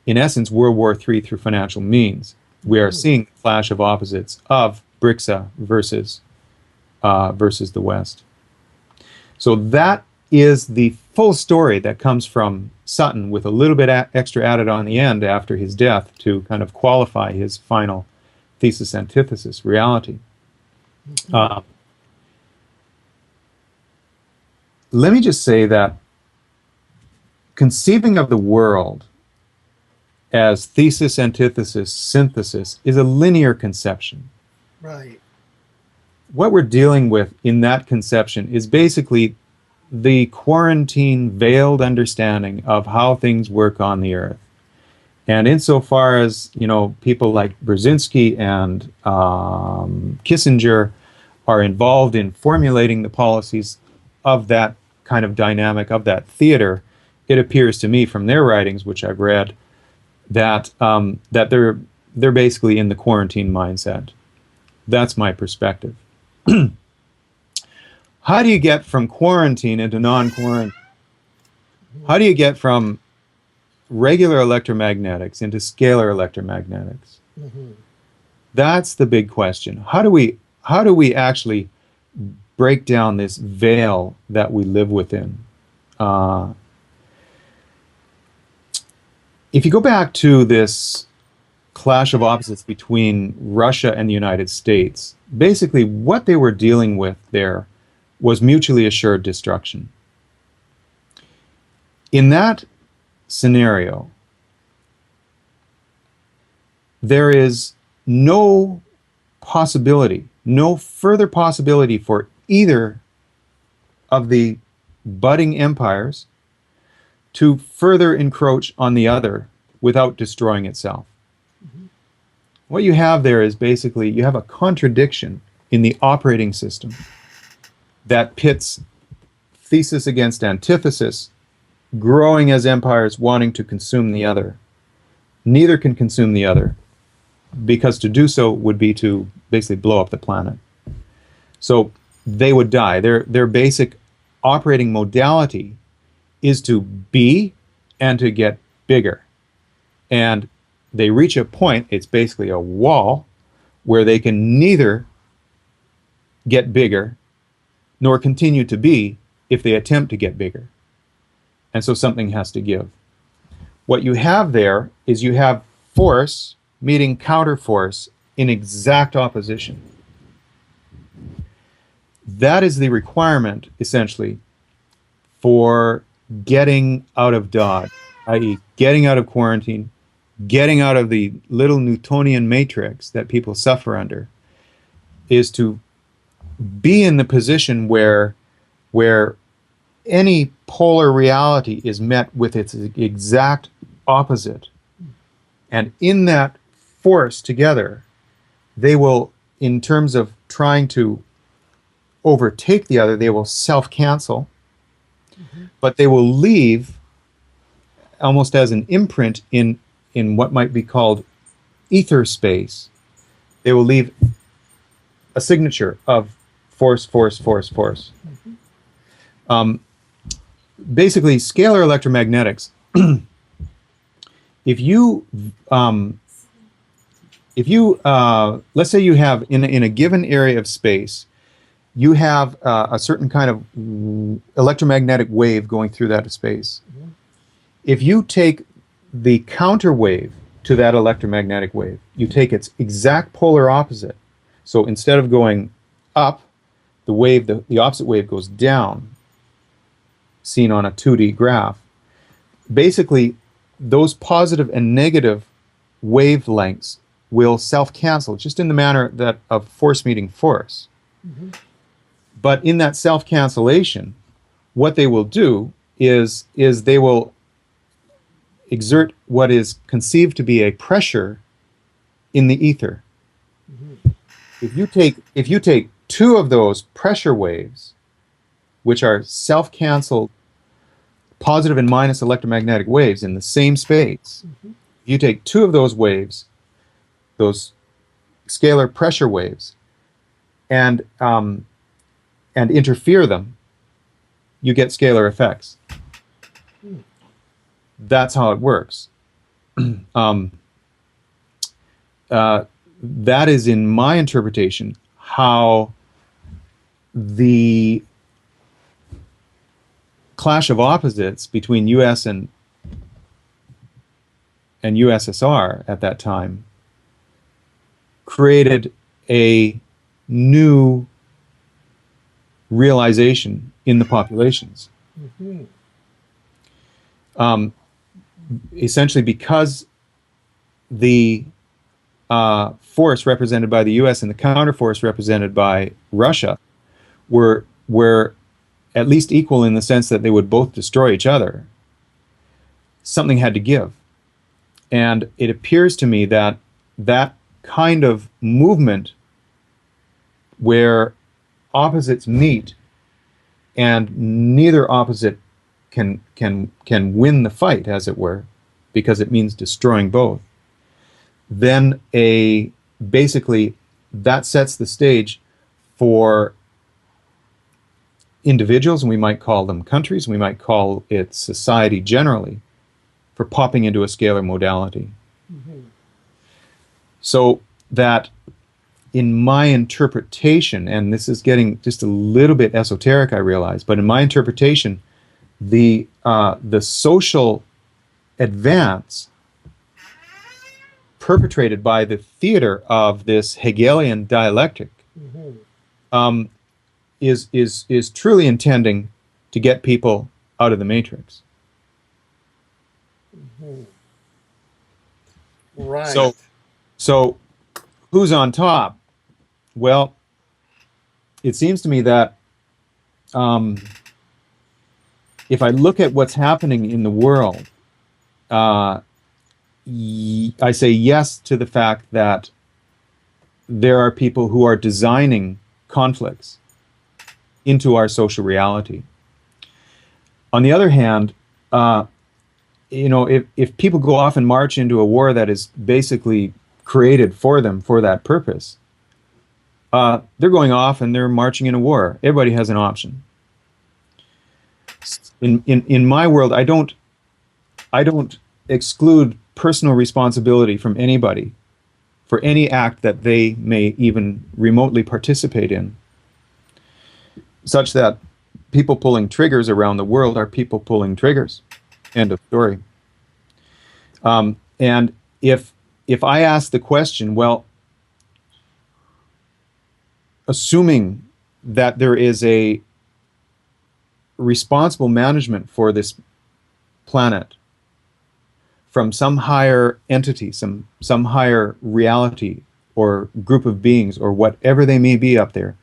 in essence, World War III through financial means. We are seeing the clash of opposites of BRICSA versus the West. So that is the full story that comes from Sutton, with a little bit extra added on the end after his death to kind of qualify his final thesis antithesis reality. Let me just say that conceiving of the world as thesis, antithesis, synthesis is a linear conception. Right. What we're dealing with in that conception is basically the quarantine veiled understanding of how things work on the earth. And insofar as, people like Brzezinski and Kissinger are involved in formulating the policies of that kind of dynamic, of that theater, it appears to me from their writings, which I've read, that they're basically in the quarantine mindset. That's my perspective. How do you get from quarantine into non-quarantine? How do you get from regular electromagnetics into scalar electromagnetics? That's the big question. How do we actually break down this veil that we live within? If you go back to this clash of opposites between Russia and the United States, basically what they were dealing with there was mutually assured destruction. In that scenario, there is no possibility, no further possibility for either of the budding empires to further encroach on the other without destroying itself. What you have there is basically, you have a contradiction in the operating system that pits thesis against antithesis, growing as empires wanting to consume the other. Neither can consume the other, because to do so would be to basically blow up the planet. So they would die. Their basic operating modality is to be and to get bigger. And they reach a point, it's basically a wall, where they can neither get bigger nor continue to be if they attempt to get bigger. And so something has to give. What you have there is you have force meeting counterforce in exact opposition. That is the requirement, essentially, for getting out of Dodge, i.e. getting out of quarantine, getting out of the little Newtonian matrix that people suffer under, is to be in the position where any polar reality is met with its exact opposite. And in that force together, they will, in terms of trying to overtake the other, they will self-cancel, but they will leave almost as an imprint in what might be called ether space. They will leave a signature of force, force, force, force. Um, Basically, scalar electromagnetics. if you um, let's say you have in a given area of space, you have a certain kind of electromagnetic wave going through that space. If you take the counter wave to that electromagnetic wave, you take its exact polar opposite. So instead of going up, the opposite wave goes down, seen on a 2D graph. Basically, those positive and negative wavelengths will self-cancel, just in the manner that of force meeting force. But in that self-cancellation, what they will do is they will exert what is conceived to be a pressure in the ether. If you take two of those pressure waves, which are self-canceled positive and minus electromagnetic waves in the same space, you take two of those waves, those scalar pressure waves, and interfere them, you get scalar effects. That's how it works. um, that is, in my interpretation, how the clash of opposites between U.S. and USSR at that time created a new realization in the populations. Essentially, because the force represented by the U.S. and the counterforce represented by Russia were at least equal in the sense that they would both destroy each other, something had to give. And it appears to me that that kind of movement where opposites meet and neither opposite can win the fight, as it were, because it means destroying both, then basically that sets the stage for individuals, and we might call them countries, we might call it society generally, for popping into a scalar modality. So that, in my interpretation, and this is getting just a little bit esoteric, I realize, but in my interpretation, the social advance perpetrated by the theater of this Hegelian dialectic is truly intending to get people out of the matrix. Right. So who's on top? Well, it seems to me that if I look at what's happening in the world, I say yes to the fact that there are people who are designing conflicts into our social reality. On the other hand, if people go off and march into a war that is basically created for them for that purpose, they're going off and they're marching in a war. Everybody has an option. In my world, I don't exclude personal responsibility from anybody for any act that they may even remotely participate in, such that people pulling triggers around the world are people pulling triggers. End of story. And if I ask the question, well, assuming that there is a responsible management for this planet, from some higher entity, some higher reality or group of beings or whatever they may be up there,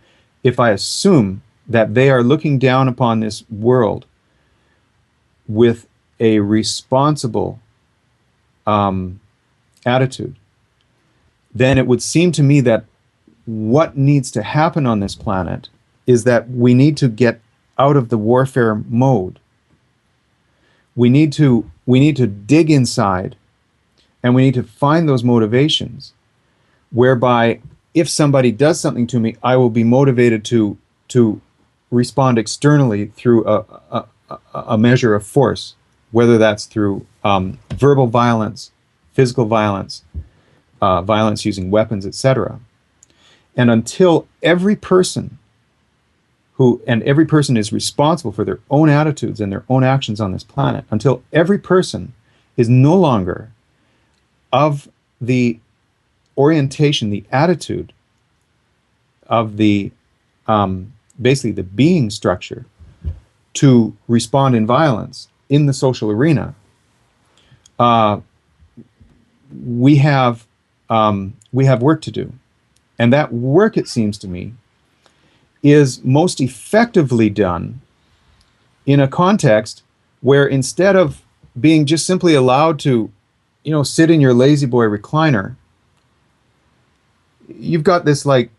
if I assume that they are looking down upon this world with a responsible um, attitude, then it would seem to me that what needs to happen on this planet is that we need to get out of the warfare mode. We need to dig inside, and we need to find those motivations whereby if somebody does something to me, I will be motivated to respond externally through a measure of force, whether that's through verbal violence, physical violence, violence using weapons, etc. And until every person is responsible for their own attitudes and their own actions on this planet, until every person is no longer of the orientation, the attitude of the basically the being structure to respond in violence in the social arena, uh, we have work to do, and that work, it seems to me, is most effectively done in a context where instead of being just simply allowed to, sit in your lazy boy recliner, you've got this like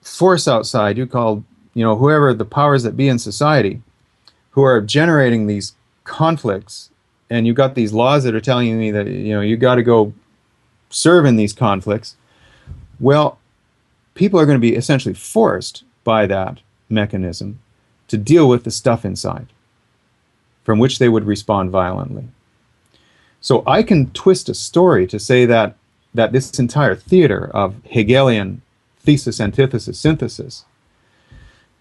force outside you call, whoever the powers that be in society who are generating these conflicts, and you've got these laws that are telling me that, you got to go serve in these conflicts. Well, people are going to be essentially forced by that mechanism to deal with the stuff inside from which they would respond violently. So I can twist a story to say that this entire theater of Hegelian thesis, antithesis, synthesis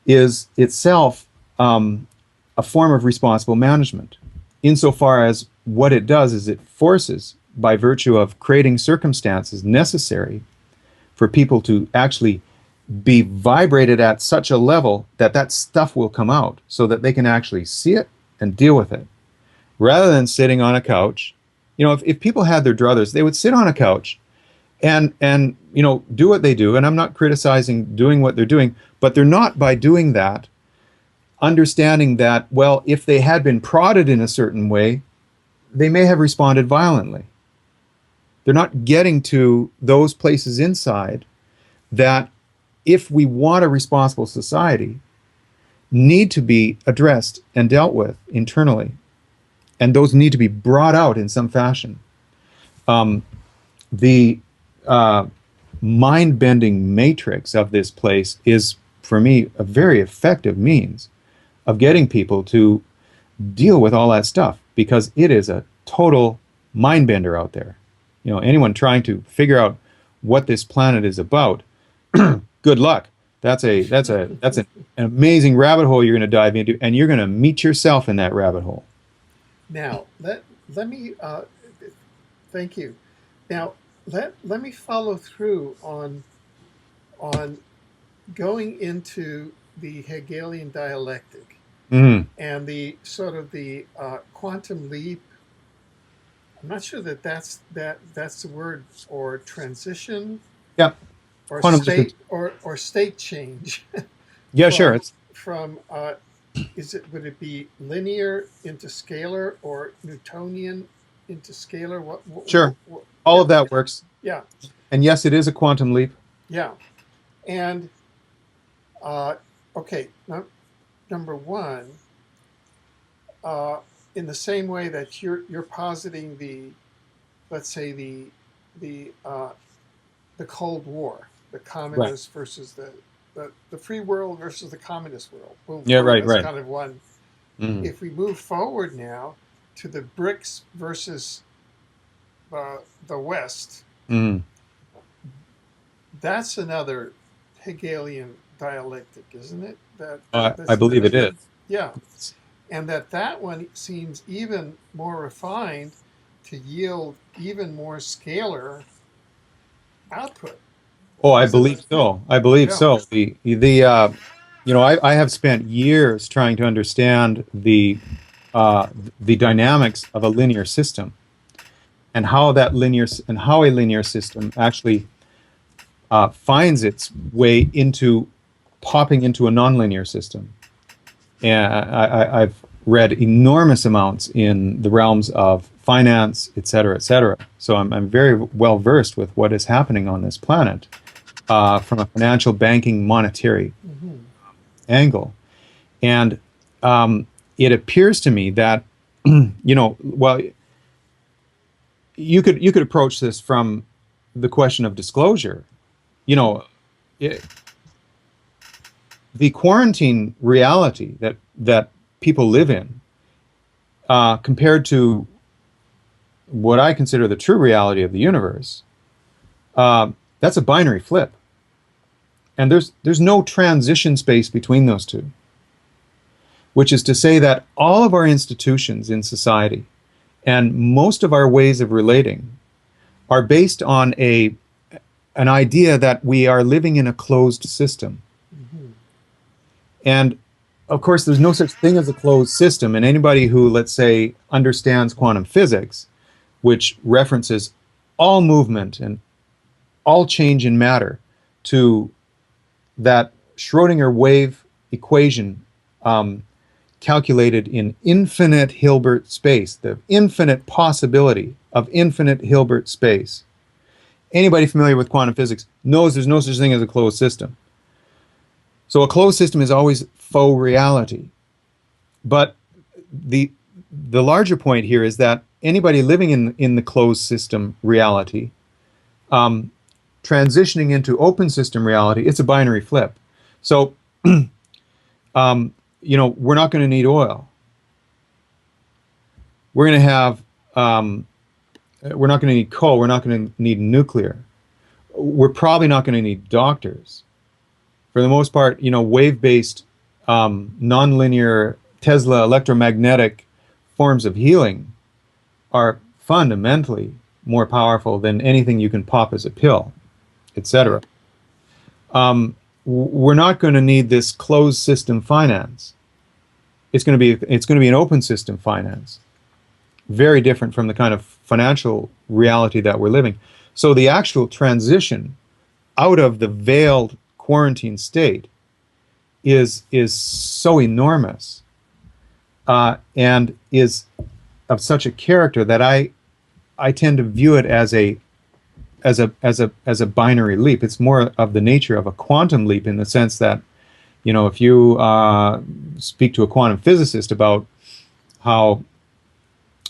is itself a form of responsible management, insofar as what it does is it forces, by virtue of creating circumstances necessary for people to actually be vibrated at such a level that that stuff will come out so that they can actually see it and deal with it, rather than sitting on a couch. If people had their druthers, they would sit on a couch and do what they do. And I'm not criticizing doing what they're doing, but they're not, by doing that, understanding that, well, if they had been prodded in a certain way, they may have responded violently. They're not getting to those places inside that, if we want a responsible society, need to be addressed and dealt with internally. And those need to be brought out in some fashion. The mind-bending matrix of this place is, for me, a very effective means of getting people to deal with all that stuff, because it is a total mind bender out there. Anyone trying to figure out what this planet is about, good luck. That's an amazing rabbit hole you're going to dive into, and you're going to meet yourself in that rabbit hole. Now, let me thank you. Now, let me follow through on going into the Hegelian dialectic Mm. and the sort of the quantum leap. I'm not sure that's the word, or transition, Yeah, or quantum distance. state change Yeah, sure. from from would it be linear into scalar, or Newtonian into scalar? Sure. All Yeah, of that works. yeah, And yes, it is a quantum leap. yeah. And uh, okay, number one, uh, in the same way that you're positing let's say the Cold War, the Right. communist versus the free world versus the communist world. Boom, Yeah, boom. right, That's right. kind of one. Mm. If we move forward now to the BRICS versus the West, Mm. that's another Hegelian dialectic, isn't it? I believe it is. Yeah, and that one seems even more refined to yield even more scalar output, Oh, I isn't believe it? so. I believe Yeah, so. I have spent years trying to understand uh, the dynamics of a linear system. and how a linear system actually finds its way into popping into a nonlinear system. And I've read enormous amounts in the realms of finance, et cetera, et cetera. So I'm very well versed with what is happening on this planet from a financial, banking, monetary Mm-hmm. angle. And it appears to me that, well, you could approach this from the question of disclosure. You know, it, the quarantine reality that people live in, compared to what I consider the true reality of the universe, that's a binary flip, and there's no transition space between those two. Which is to say that all of our institutions in society and most of our ways of relating are based on a an idea that we are living in a closed system. Mm-hmm. And of course, there's no such thing as a closed system. And anybody who, let's say, understands quantum physics, which references all movement and all change in matter to that Schrodinger wave equation, calculated in infinite Hilbert space, the infinite possibility of infinite Hilbert space. Anybody familiar with quantum physics knows there's no such thing as a closed system. So a closed system is always faux reality. But the the larger point here is that anybody living in the closed system reality, um, transitioning into open system reality, it's a binary flip. So, um, we're not going to need oil. We're going to have, we're not going to need coal. We're not going to need nuclear. We're probably not going to need doctors. For the most part, wave-based, nonlinear Tesla electromagnetic forms of healing are fundamentally more powerful than anything you can pop as a pill, etc. Right. We're not going to need this closed system finance. It's going to be an open system finance, very different from the kind of financial reality that we're living. So the actual transition out of the veiled quarantine state is so enormous, and is of such a character that I tend to view it as a binary leap. It's more of the nature of a quantum leap in the sense that, if you speak to a quantum physicist about how,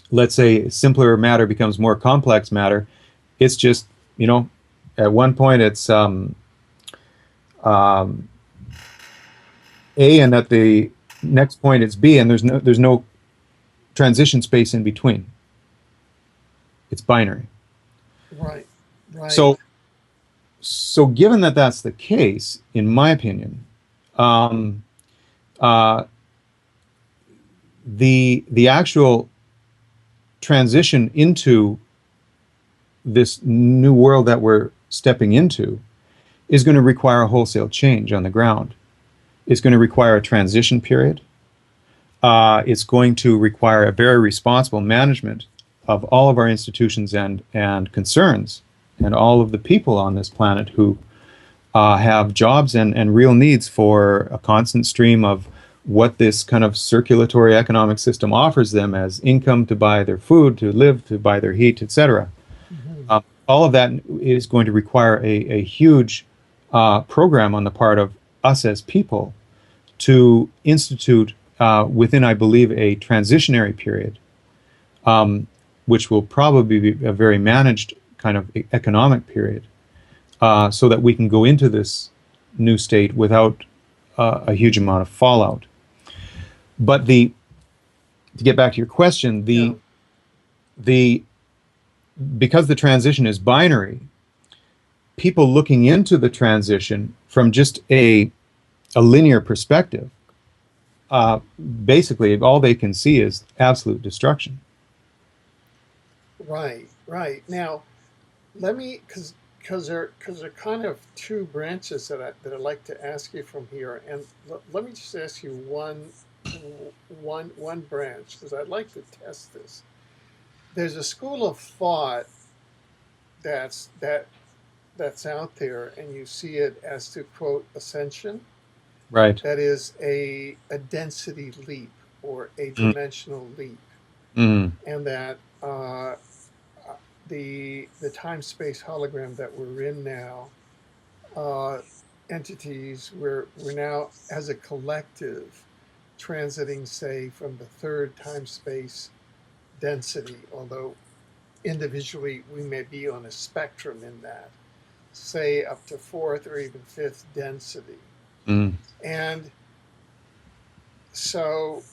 let's say, simpler matter becomes more complex matter, it's just, at one point it's um, A, and at the next point it's B, and there's no transition space in between. It's binary. Right. Right. So so given that that's the case, in my opinion, um, uh, the actual transition into this new world that we're stepping into is going to require a wholesale change on the ground. It's going to require a transition period. It's going to require a very responsible management of all of our institutions and concerns, and all of the people on this planet who have jobs and real needs for a constant stream of what this kind of circulatory economic system offers them as income to buy their food, to live, to buy their heat, etc. Mm-hmm. All of that is going to require a huge program on the part of us as people to institute, within, I believe, a transitionary period, which will probably be a very managed kind of economic period, so that we can go into this new state without a huge amount of fallout. But to get back to your question, Yeah. the because the transition is binary, people looking into the transition from just a linear perspective, uh, basically all they can see is absolute destruction. Right. Right. Now, let me, because there are kind of two branches that I'd like to ask you from here, and let me just ask you one branch because I'd like to test this. there's a school of thought that's that that's out there, and you see it as, to quote, ascension. Right. That is a density leap or a Mm, dimensional leap, mm, and that the time space hologram that we're in now, uh, entities, we're now as a collective transiting, say, from the third time space density, although individually we may be on a spectrum in that, say up to fourth or even fifth density. mm. And so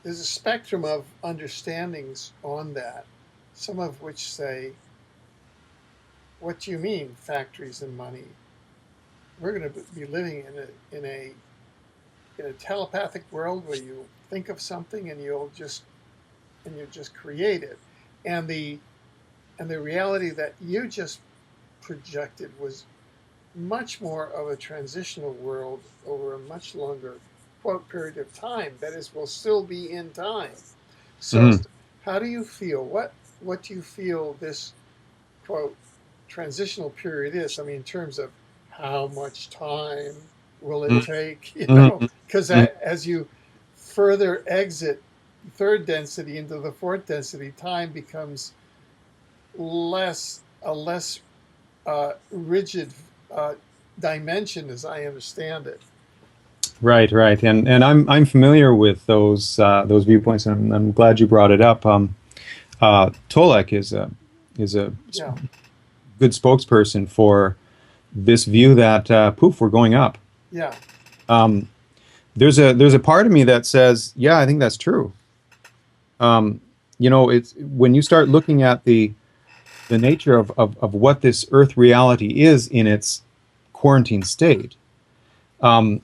there's a spectrum of understandings on that, some of which say, what do you mean, factories and money? We're going to be living in a telepathic world where you think of something and you just create it. And the reality that you just projected was much more of a transitional world over a much longer, quote, period of time. That is, will still be in time. So, Mhm. how do you feel? What do you feel this, quote, transitional period is? I mean, in terms of how much time will it Mm, take? mhm, Because mhm. as you further exit third density into the fourth density, time becomes less rigid uh, dimension, as I understand it. Right, right, and I'm familiar with those viewpoints, and I'm glad you brought it up. Tolek is a Yeah, good spokesperson for this view that poof, we're going up. yeah, Um, there's a part of me that says, yeah, I think that's true. Um, it's when you start looking at the nature of what this Earth reality is in its quarantine state. Um,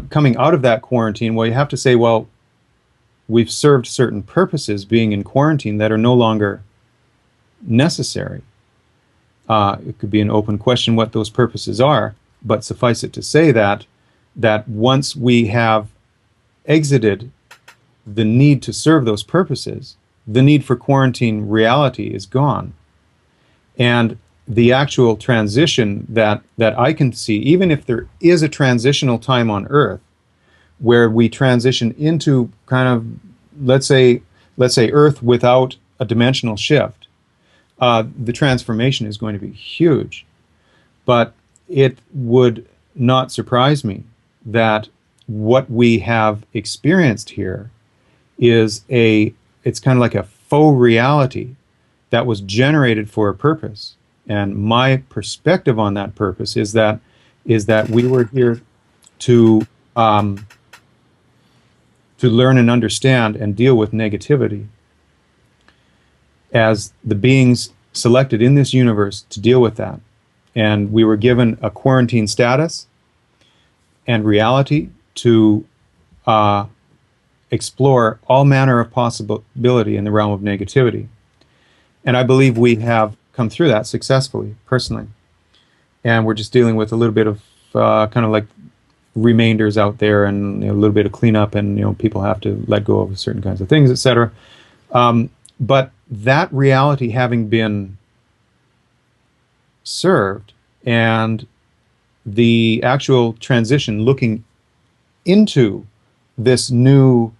Coming out of that quarantine, well, you have to say, well, we've served certain purposes being in quarantine that are no longer necessary. It could be an open question what those purposes are, but suffice it to say that once we have exited the need to serve those purposes, the need for quarantine reality is gone. And the actual transition that I can see, even if there is a transitional time on Earth where we transition into kind of, let's say let's say Earth without a dimensional shift, the transformation is going to be huge. But it would not surprise me that what we have experienced here is it's kind of like a faux reality that was generated for a purpose. And my perspective on that purpose is that we were here to um, to learn and understand and deal with negativity as the beings selected in this universe to deal with that. And we were given a quarantine status and reality to uh, explore all manner of possibility in the realm of negativity. And I believe we have come through that successfully, personally. And we're just dealing with a little bit of kind of like remainders out there, and a little bit of cleanup, and people have to let go of certain kinds of things, etc. But that reality having been served, and the actual transition looking into this new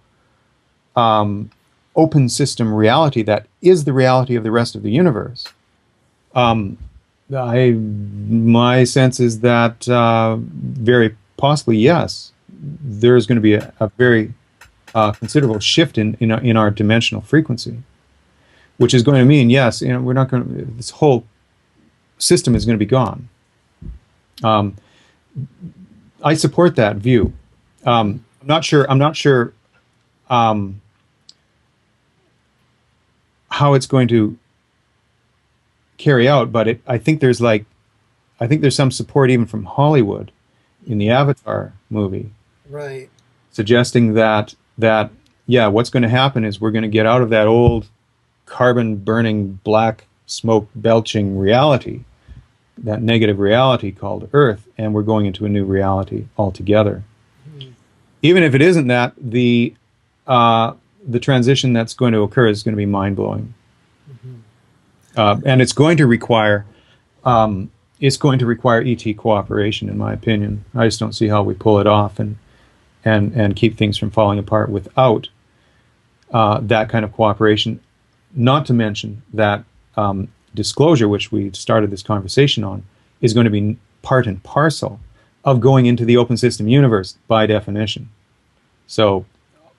um, open system reality that is the reality of the rest of the universe. Um, my sense is that very possibly, yes, there's going to be a very considerable shift in our dimensional frequency, which is going to mean, yes, we're not going to, this whole system is going to be gone. Um, I support that view. I'm not sure. I'm not sure um, how it's going to carry out, but I think there's some support even from Hollywood in the Avatar movie, right. suggesting that yeah, what's going to happen is we're going to get out of that old carbon burning, black smoke belching reality, that negative reality called Earth, and we're going into a new reality altogether. Hmm. Even if it isn't that, uh, the transition that's going to occur is going to be mind-blowing. Hmm. And um, it's going to require ET cooperation, in my opinion. I just don't see how we pull it off and keep things from falling apart without that kind of cooperation. Not to mention that disclosure, which we started this conversation on, is going to be part and parcel of going into the open system universe by definition. So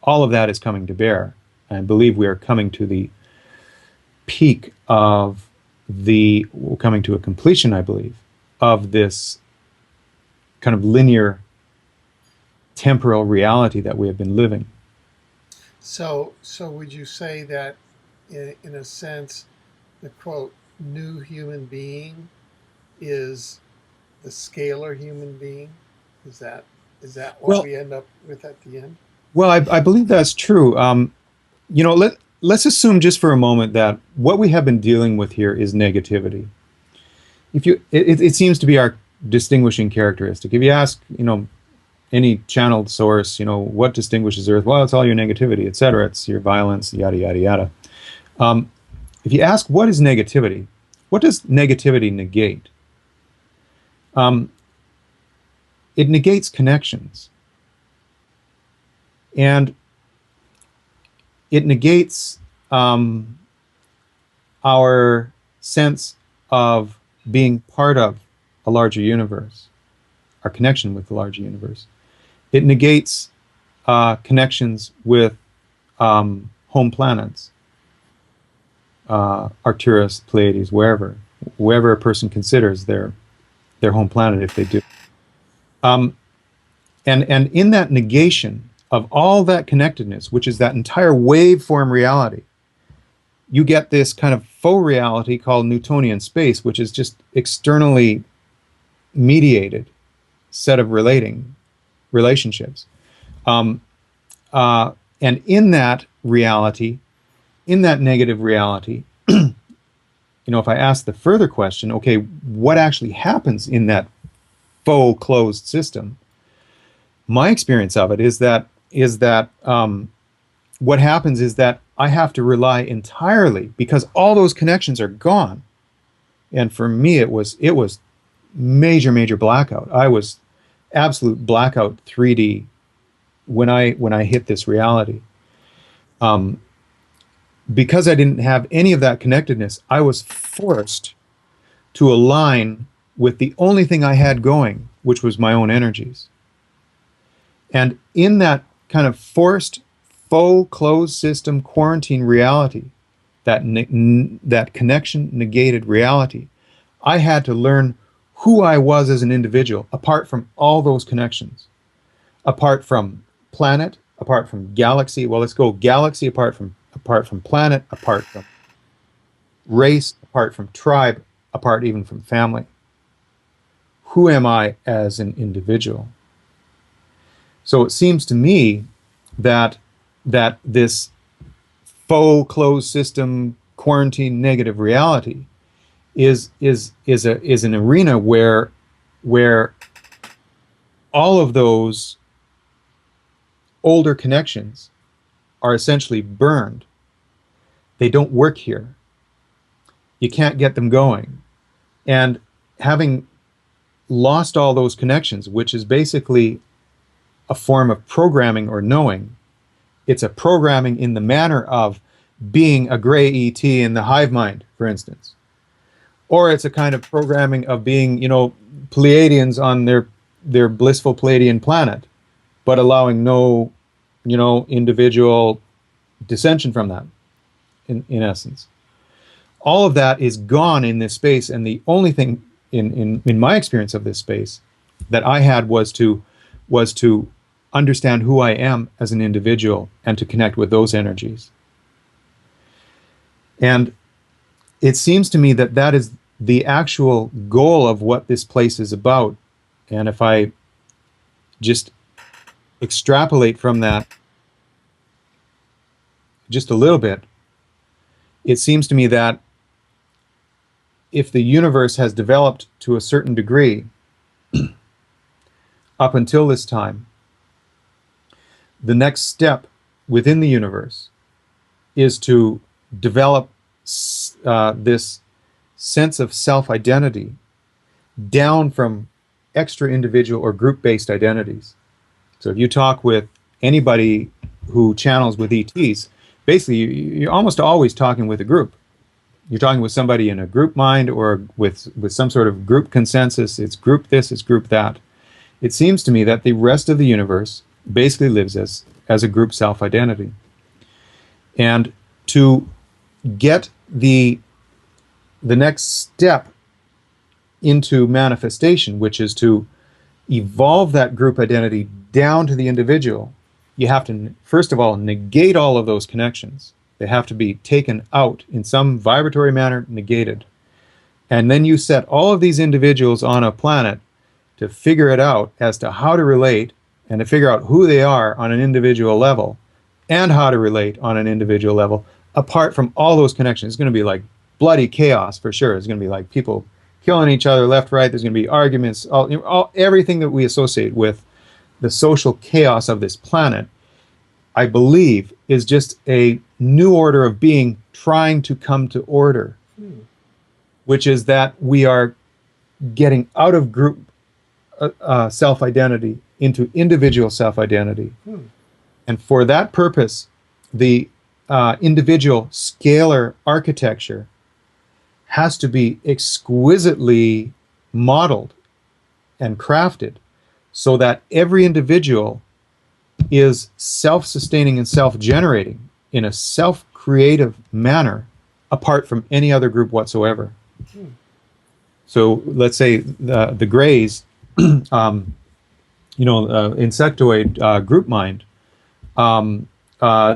all of that is coming to bear. I believe we are coming to the peak of we're coming to a completion, I believe, of this kind of linear temporal reality that we have been living. So would you say that, in a sense, the quote new human being is the scalar human being? Is that is that what Well, we end up with at the end? I believe that's true. Let's assume just for a moment that what we have been dealing with here is negativity. It seems to be our distinguishing characteristic. If you ask, any channeled source, what distinguishes Earth? Well, it's all your negativity, etc. It's your violence, yada yada yada. Um, if you ask what is negativity, what does negativity negate? Um, it negates connections, and it negates our sense of being part of a larger universe, our connection with the larger universe. It negates connections with home planets, Arcturus, Pleiades, wherever a person considers their home planet, if they do. Um, and in that negation of all that connectedness, which is that entire waveform reality, you get this kind of faux reality called Newtonian space, which is just externally mediated set of relationships. Um, and in that reality, in that negative reality, if I ask the further question, okay, what actually happens in that faux closed system? My experience of it is that what happens is that I have to rely entirely because all those connections are gone. And for me, it was major blackout. I was absolute blackout 3D when I hit this reality. Um, because I didn't have any of that connectedness, I was forced to align with the only thing I had going, which was my own energies. And in that kind of forced, faux closed system quarantine reality, that connection negated reality, I had to learn who I was as an individual apart from all those connections, apart from planet, apart from galaxy. Well, let's go galaxy apart from planet, apart from race, apart from tribe, apart even from family. Who am I as an individual? So it seems to me that this faux closed system quarantine negative reality is an arena where all of those older connections are essentially burned. They don't work here. You can't get them going. And having lost all those connections, which is basically a form of programming or knowing, it's a programming in the manner of being a gray ET in the hive mind, for instance. Or it's a kind of programming of being, Pleiadians on their blissful Pleiadian planet, but allowing no, individual dissension from that, in essence. All of that is gone in this space, and the only thing in my experience of this space that I had was to understand who I am as an individual and to connect with those energies. And it seems to me that that is the actual goal of what this place is about. And if I just extrapolate from that just a little bit, it seems to me that if the universe has developed to a certain degree up until this time, the next step within the universe is to develop this sense of self-identity down from extra individual or group-based identities. So if you talk with anybody who channels with ETs, basically you're almost always talking with a group. You're talking with somebody in a group mind or with some sort of group consensus. It's group this, it's group that. It seems to me that the rest of the universe basically lives as a group self-identity. And to get the next step into manifestation, which is to evolve that group identity down to the individual, you have to, first of all, negate all of those connections. They have to be taken out in some vibratory manner, negated. And then you set all of these individuals on a planet to figure it out as to how to relate and to figure out who they are on an individual level and how to relate on an individual level apart from all those connections. It's going to be like bloody chaos for sure. It's going to be like people killing each other left, right. There's going to be arguments, everything that we associate with the social chaos of this planet, I believe, is just a new order of being trying to come to order, which is that we are getting out of group self-identity into individual self-identity. And for that purpose, the individual scalar architecture has to be exquisitely modeled and crafted so that every individual is self-sustaining and self-generating in a self-creative manner apart from any other group whatsoever. So let's say the Greys, insectoid group mind,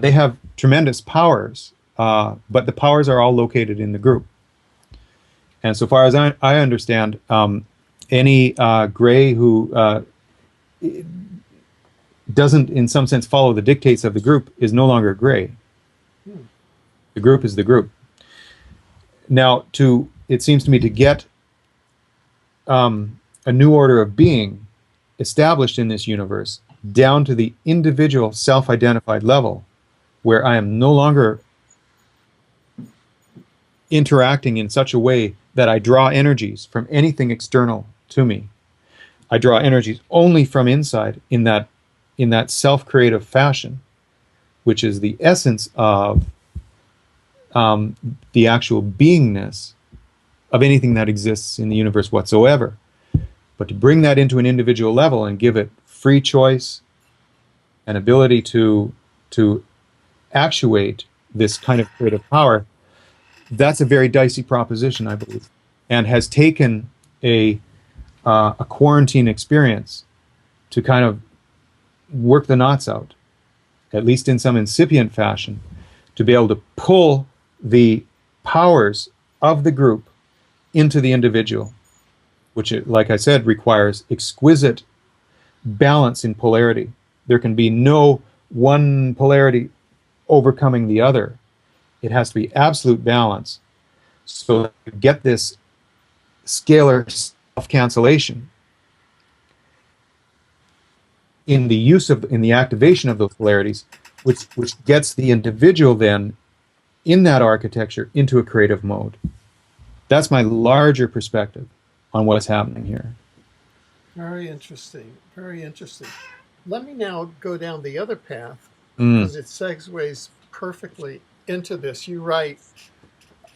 they have tremendous powers, but the powers are all located in the group. And so far as I understand, any Gray who doesn't, in some sense, follow the dictates of the group is no longer Gray. The group is the group. Now, it seems to me, to get a new order of being established in this universe down to the individual self-identified level, where I am no longer interacting in such a way that I draw energies from anything external to me. I draw energies only from inside in that self-creative fashion, which is the essence of the actual beingness of anything that exists in the universe whatsoever. But to bring that into an individual level and give it free choice and ability to actuate this kind of creative power, that's a very dicey proposition, I believe, and has taken a quarantine experience to kind of work the knots out, at least in some incipient fashion, to be able to pull the powers of the group into the individual, which, like I said, requires exquisite balance in polarity. There can be no one polarity overcoming the other. It has to be absolute balance. So that you get this scalar self-cancellation in the activation of those polarities, which gets the individual then in that architecture into a creative mode. That's my larger perspective on what's happening here. Very interesting. Very interesting. Let me now go down the other path, because it segues perfectly into this. You write,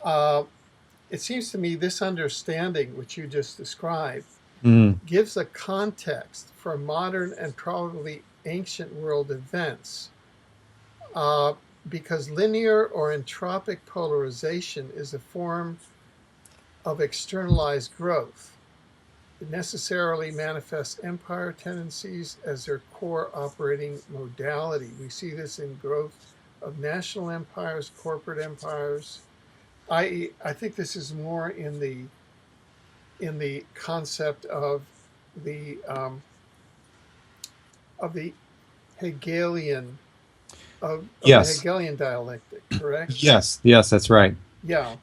it seems to me this understanding, which you just described, gives a context for modern and probably ancient world events, because linear or entropic polarization is a form of externalized growth. It necessarily manifests empire tendencies as their core operating modality. We see this in growth of national empires, corporate empires. I think this is more in the concept of the Hegelian Yes. the Hegelian dialectic, correct? Yes, that's right. Yeah.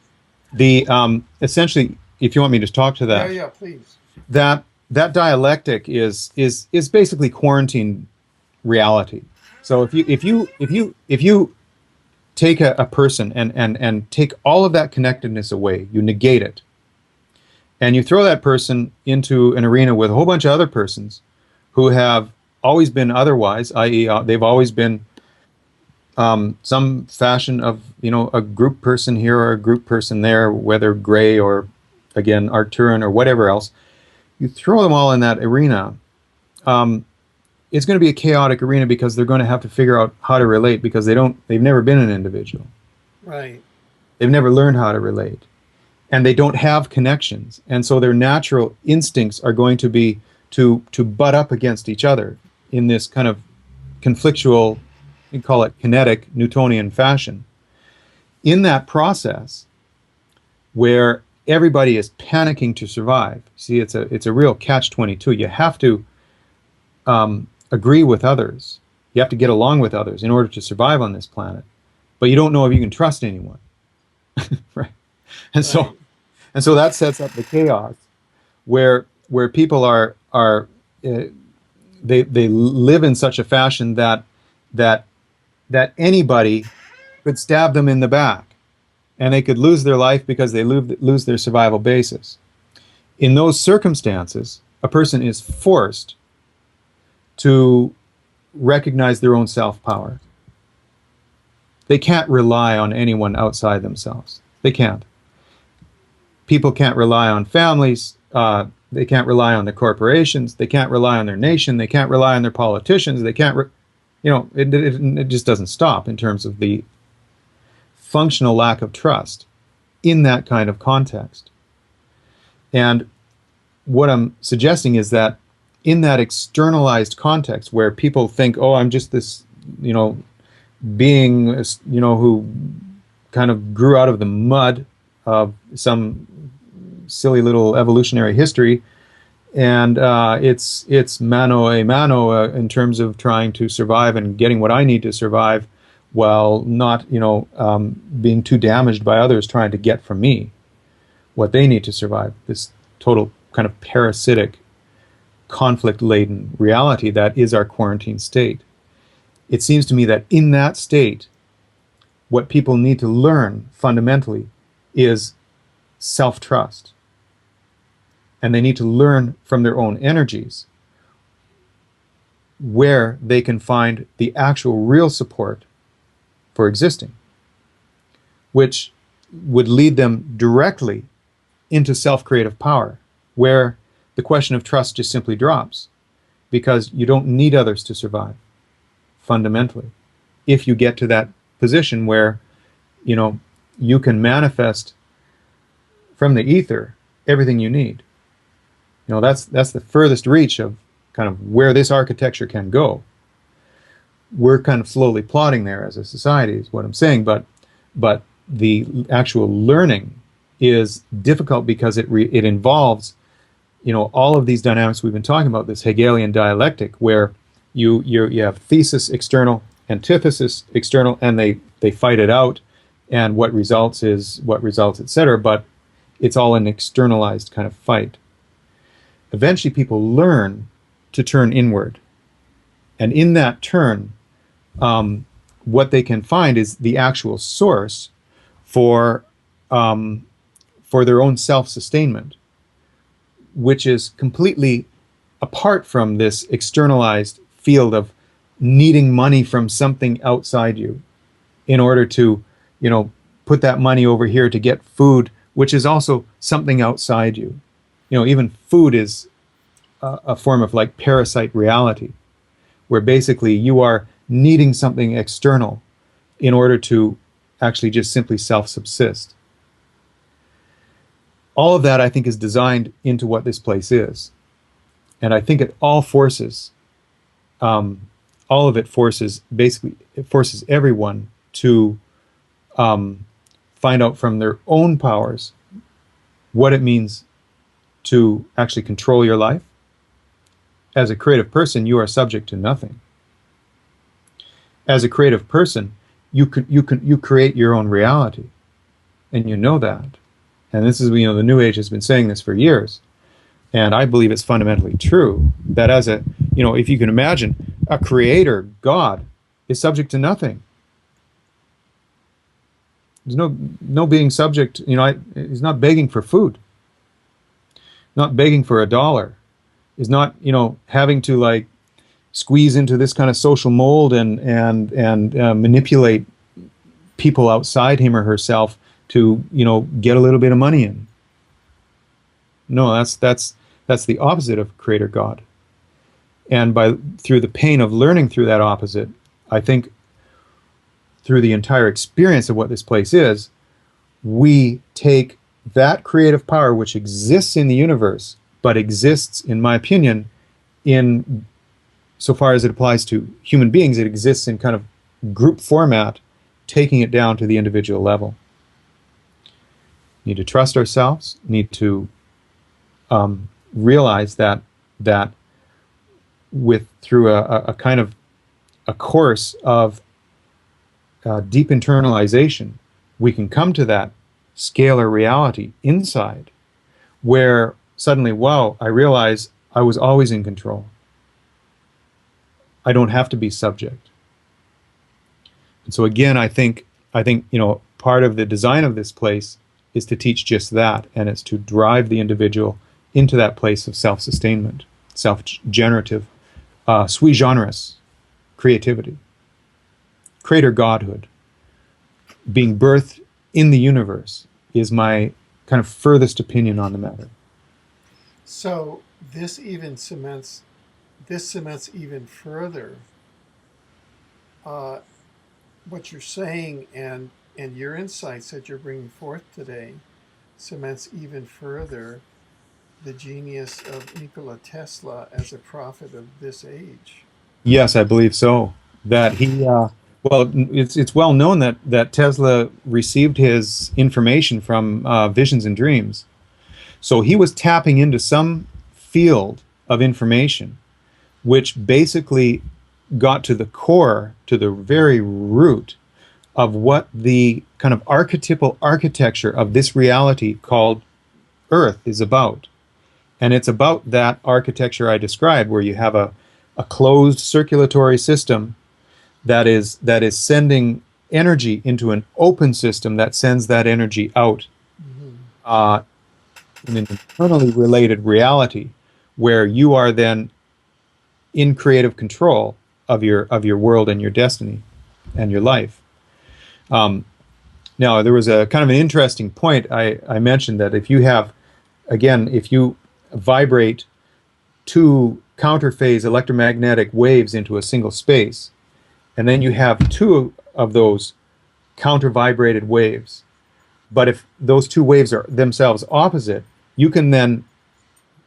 The essentially, if you want me to talk to that, Yeah, please. that dialectic is basically quarantine reality. So if you take a person and take all of that connectedness away, you negate it, and you throw that person into an arena with a whole bunch of other persons who have always been otherwise, i.e., they've always been some fashion of, a group person here or a group person there, whether gray or, again, Arcturian or whatever else. You throw them all in that arena. It's going to be a chaotic arena because they're going to have to figure out how to relate because they've never been an individual. Right. They've never learned how to relate. And they don't have connections. And so their natural instincts are going to be to butt up against each other in this kind of conflictual, you call it kinetic Newtonian fashion. In that process, where everybody is panicking to survive, see, it's a real catch-22. You have to agree with others. You have to get along with others in order to survive on this planet. But you don't know if you can trust anyone, right? And Right. so that sets up the chaos where people are they live in such a fashion that anybody could stab them in the back, and they could lose their life because they lose their survival basis. In those circumstances, a person is forced to recognize their own self-power. They can't rely on anyone outside themselves. They can't. People can't rely on families. They can't rely on the corporations. They can't rely on their nation. They can't rely on their politicians. They can't, it just doesn't stop in terms of the functional lack of trust in that kind of context. And what I'm suggesting is that in that externalized context where people think, oh, I'm just this, being, who kind of grew out of the mud of some silly little evolutionary history, and it's mano a mano in terms of trying to survive and getting what I need to survive, while not being too damaged by others trying to get from me what they need to survive. This total kind of parasitic, conflict-laden reality that is our quarantine state. It seems to me that in that state, what people need to learn fundamentally is self-trust. And they need to learn from their own energies where they can find the actual real support for existing, which would lead them directly into self-creative power, where the question of trust just simply drops, because you don't need others to survive, fundamentally. If you get to that position where, you can manifest from the ether everything you need. That's the furthest reach of kind of where this architecture can go. We're kind of slowly plodding there as a society, is what I'm saying, but the actual learning is difficult because it involves, all of these dynamics we've been talking about, this Hegelian dialectic, where you have thesis external, antithesis external, and they fight it out, and what results is what results, etc. But it's all an externalized kind of fight. Eventually, people learn to turn inward, and in that turn, what they can find is the actual source for their own self-sustainment, which is completely apart from this externalized field of needing money from something outside you in order to, put that money over here to get food, which is also something outside you. Even food is a form of like parasite reality, where basically you are needing something external in order to actually just simply self-subsist. All of that, I think, is designed into what this place is. And I think all of it forces, basically, it forces everyone to find out from their own powers what it means to actually control your life. As a creative person, you are subject to nothing. As a creative person, you create your own reality, and you know that. And this is, the New Age has been saying this for years, and I believe it's fundamentally true that as a, if you can imagine, a creator, God, is subject to nothing. There's no being subject. He's not begging for food, not begging for a dollar. He's not having to like squeeze into this kind of social mold and manipulate people outside him or herself to get a little bit of money in. No, that's the opposite of Creator God. And through the pain of learning through that opposite, I think through the entire experience of what this place is, we take that creative power which exists in the universe, but exists, in my opinion, in so far as it applies to human beings, it exists in kind of group format, taking it down to the individual level. Need to trust ourselves, need to realize that through a kind of a course of deep internalization, we can come to that scalar reality inside, where suddenly, wow, I realize I was always in control. I don't have to be subject. And so again, I think part of the design of this place is to teach just that, and it's to drive the individual into that place of self-sustainment, self-generative, sui generis creativity, creator godhood, being birthed in the universe is my kind of furthest opinion on the matter. So this cements even further uh, what you're saying, and your insights that you're bringing forth today cements even further the genius of Nikola Tesla as a prophet of this age. Yes, I believe so. That he, well, it's well known that Tesla received his information from visions and dreams. So he was tapping into some field of information, which basically got to the core, to the very root of what the kind of archetypal architecture of this reality called Earth is about. And it's about that architecture I described, where you have a closed circulatory system that is sending energy into an open system that sends that energy out Mm-hmm. in an internally related reality, where you are then in creative control of your world and your destiny and your life. Now, there was a kind of an interesting point I mentioned, that if you vibrate two counterphase electromagnetic waves into a single space, and then you have two of those counter vibrated waves, but if those two waves are themselves opposite, you can then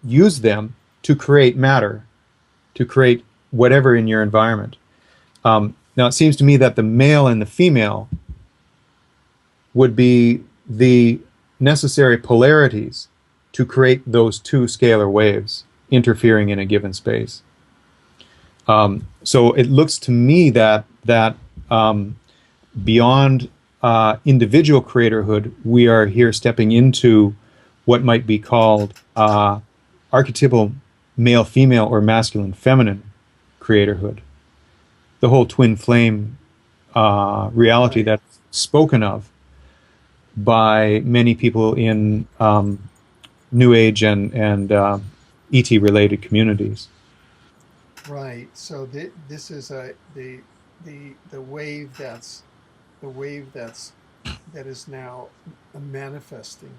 use them to create matter, to create whatever in your environment. Now, it seems to me that the male and the female would be the necessary polarities to create those two scalar waves interfering in a given space. So it looks to me that beyond individual creatorhood, we are here stepping into what might be called archetypal male-female or masculine-feminine creatorhood. The whole twin flame reality Right. that's spoken of by many people in New Age and ET-related communities. Right. So this is the wave that is now manifesting.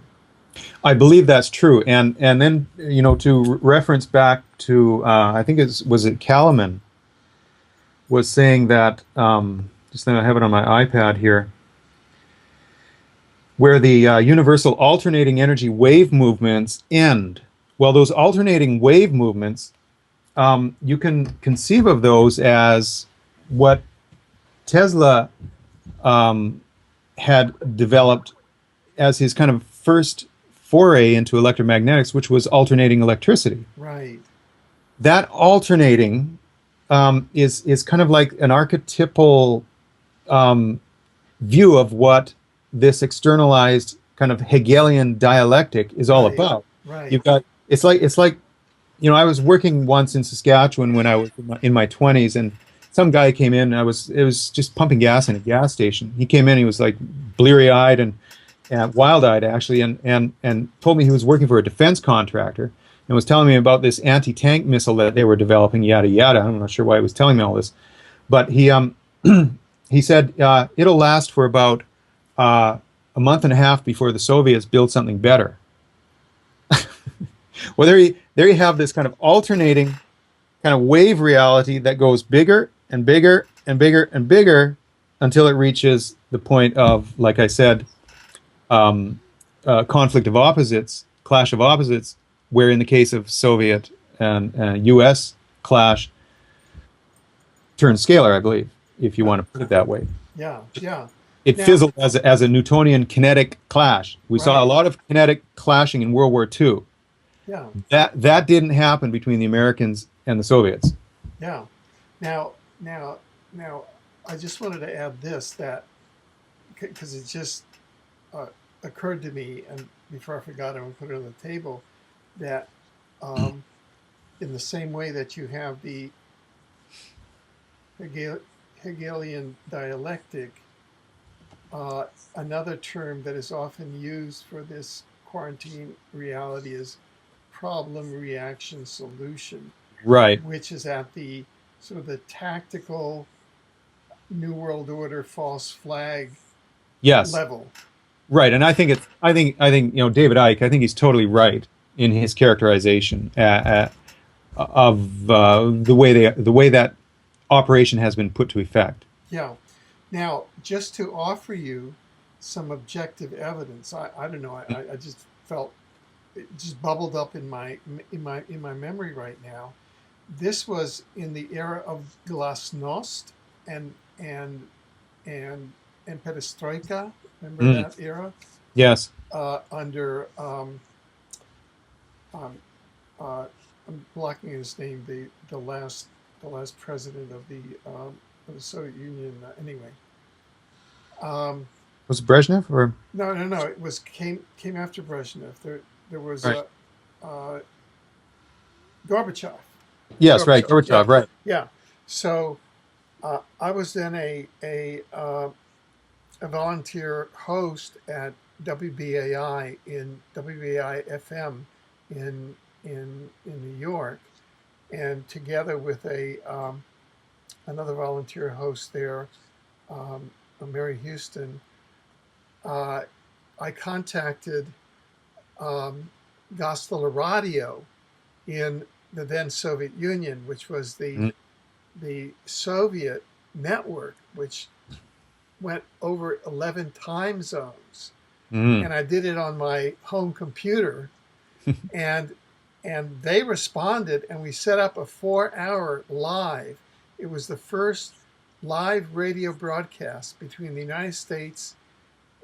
I believe that's true, and then to reference back to I think was it Kalaman was saying that just then I have it on my iPad here, where the universal alternating energy wave movements end. Well, those alternating wave movements, you can conceive of those as what Tesla had developed as his kind of first foray into electromagnetics, which was alternating electricity. Right. That alternating is kind of like an archetypal view of what this externalized kind of Hegelian dialectic is all Right. about. Right. You've got it's like I was working once in Saskatchewan when I was in my 20s, and some guy came in. It was just pumping gas in a gas station. He came in. He was like bleary eyed and wild eyed actually, and told me he was working for a defense contractor and was telling me about this anti tank missile that they were developing. Yada yada. I'm not sure why he was telling me all this, but he he said it'll last for about uh, a month and a half before the Soviets build something better. Well, there you have this kind of alternating kind of wave reality that goes bigger and bigger and bigger and bigger until it reaches the point of, like I said, conflict of opposites, clash of opposites, where in the case of Soviet and U.S. clash, turns scalar, I believe, if you Uh, want to put it that way. yeah, yeah. It Now, fizzled as a Newtonian kinetic clash. We saw a right. lot of kinetic clashing in World War II. Yeah, That didn't happen between the Americans and the Soviets. yeah. Now, now, now, I just wanted to add this that because it just uh, occurred to me, and before I forgot, I'm going to put it on the table that um, in the same way that you have the Hegel, Hegelian dialectic, uh, another term that is often used for this quarantine reality is problem, reaction, solution, Right. which is at the sort of the tactical New World Order false flag Yes. level. Right. And I think David Icke. I think he's totally right in his characterization of the way that operation has been put to effect. Yeah. Now, just to offer you some objective evidence, I don't know, I just felt it just bubbled up in my memory right now. This was in the era of glasnost and and and and perestroika. Remember Mm. that era Yes. under um, I'm blocking his name, the last president of the Soviet Union. Anyway, um, Was it Brezhnev or no. It was came after Brezhnev. There was right? uh, Gorbachev. Yes. Right. Gorbachev. Yeah, Gorbachev. Right. yeah. So I was then a volunteer host at WBAI in WBAI FM in New York, and together with a another volunteer host there, um, Mary Houston, uh, I contacted um, Gospel Radio in the then Soviet Union, which was the Soviet network, which went over 11 time zones. Mm-hmm. And I did it on my home computer, and they responded, and we set up a 4 hour live. It was the first live radio broadcast between the United States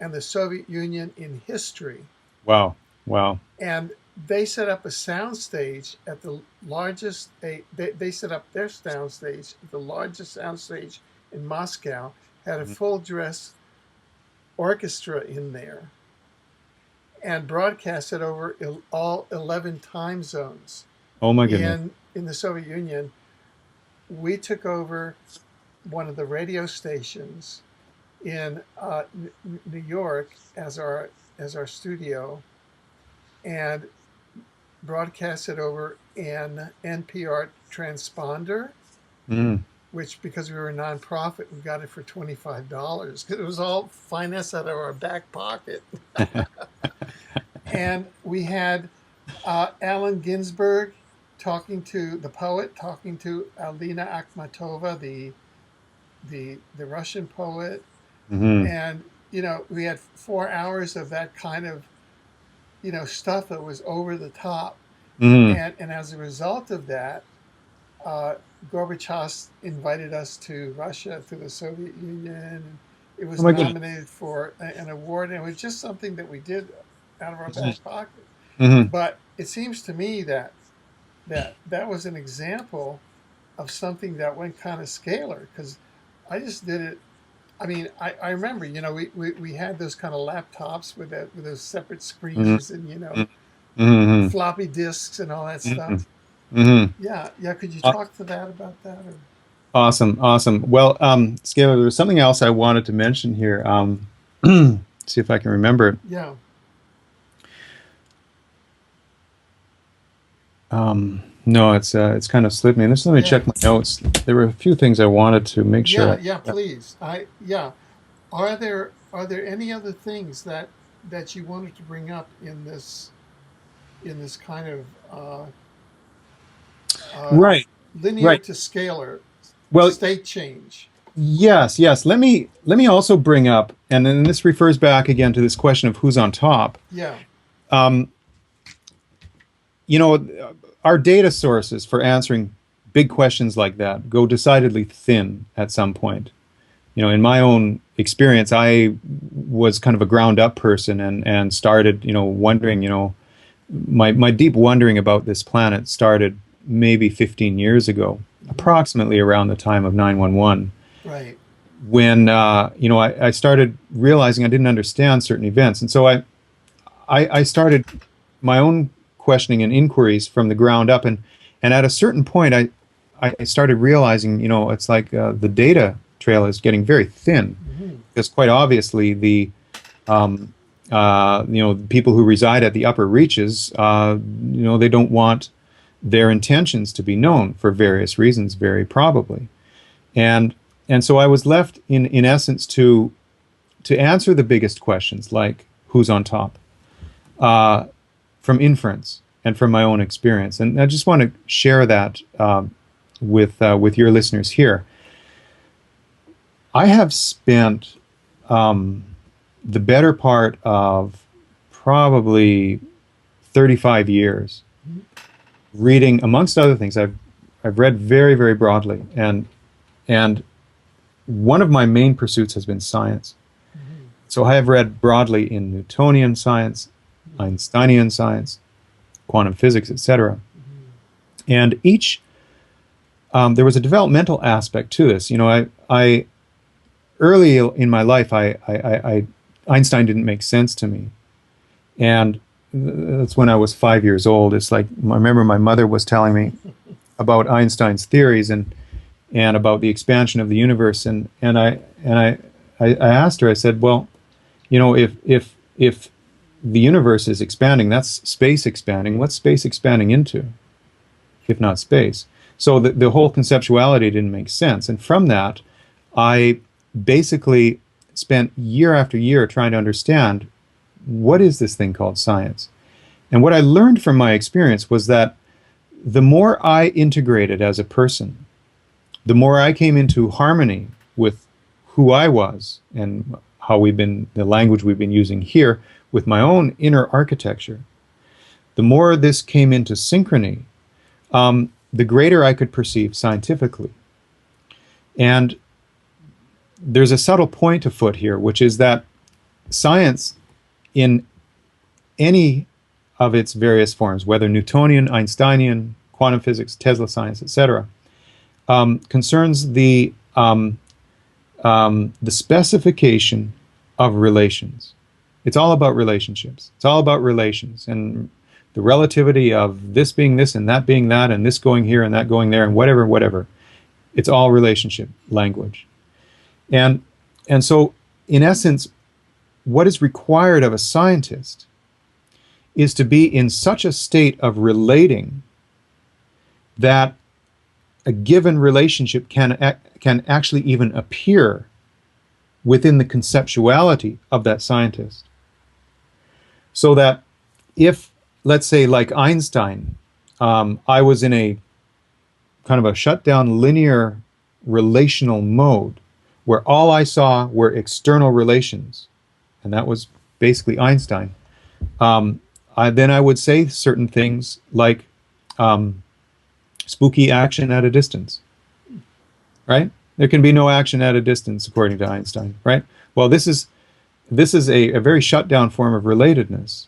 and the Soviet Union in history. Wow. Wow. And they set up a sound stage at the largest, they set up their sound stage, the largest sound stage in Moscow, had a Mhm. full dress orchestra in there and broadcast it over all 11 time zones Oh my goodness. in the Soviet Union. We took over one of the radio stations in New York as our studio and broadcast it over an NPR transponder, Mm. which because we were a nonprofit, we got it for $25 because it was all financed out of our back pocket. And we had Allen Ginsberg talking to the poet, talking to Alina Akhmatova, the Russian poet, Mm-hmm. and we had 4 hours of that kind of stuff that was over the top, Mm-hmm. and as a result of that, uh, Gorbachev invited us to Russia, to the Soviet Union. It Oh was my goodness. nominated for an award, and it was just something that we did out of our back pocket. Mm-hmm. But it seems to me that that was an example of something that went kind of scalar because I just did it. I mean, I remember, we had those kind of laptops with those separate Mm-hmm. screens and Mm-hmm. floppy disks and all that Mm-hmm. stuff. Mm-hmm. Yeah, yeah. Could you Uh, talk to that about that? Or? Awesome, awesome. Well, Scalar, there was something else I wanted to mention here. See if I can remember it. Yeah, No, it's kind of slipped me. Just let me yeah, check my notes. There were a few things I wanted to make sure. yeah, yeah. Please, yeah. Are there any other things that you wanted to bring up in this kind of uh, Right, linear right. to scalar Well, state change? yes, yes. Let me also bring up, and then this refers back again to this question of who's on top. Yeah. Um, you know, our data sources for answering big questions like that go decidedly thin at some point. In my own experience, I was kind of a ground up person and started, wondering, my deep wondering about this planet started maybe 15 years ago, Hmm. approximately around the time of 911, Right. when I started realizing I didn't understand certain events. And so I started my own questioning and inquiries from the ground up. And at a certain point, I started realizing, it's like the data trail is getting very thin, Hmm. because quite obviously um, the people who reside at the upper reaches, they don't want their intentions to be known for various reasons, very probably. And and so I was left in essence to answer the biggest questions like who's on top, uh, from inference and from my own experience. And I just want to share that with your listeners here. I have spent um, the better part of probably 35 years reading, amongst other things. I've read very, very broadly, and one of my main pursuits has been science. Hmm. So I have read broadly in Newtonian science, Hmm. Einsteinian science, quantum physics, etc. Hmm. And each there was a developmental aspect to this. I early in my life, Einstein didn't make sense to me, and that's when I was 5 years old. It's like I remember my mother was telling me about Einstein's theories and about the expansion of the universe, and I asked her. I said, well, if the universe is expanding, that's space expanding. What's space expanding into, if not space? So the whole conceptuality didn't make sense. And from that, I basically spent year after year trying to understand what is this thing called science. And what I learned from my experience was that the more I integrated as a person, the more I came into harmony with who I was and how the language we've been using here, with my own inner architecture, the more this came into synchrony, the greater I could perceive scientifically. And there's a subtle point afoot here, which is that science, in any of its various forms, whether Newtonian, Einsteinian, quantum physics, Tesla science, etc., concerns the specification of relations. It's all about relationships. It's all about relations and the relativity of this being this and that being that and this going here and that going there and whatever, whatever. It's all relationship language. And and so in essence, what is required of a scientist is to be in such a state of relating that a given relationship can actually even appear within the conceptuality of that scientist. So that if, let's say, like Einstein, I was in a kind of a shut down linear relational mode where all I saw were external relations, and that was basically Einstein. Then I would say certain things like um, spooky action at a distance, right? There can be no action at a distance, according to Einstein, right? Well, this is a very shut down form of relatedness,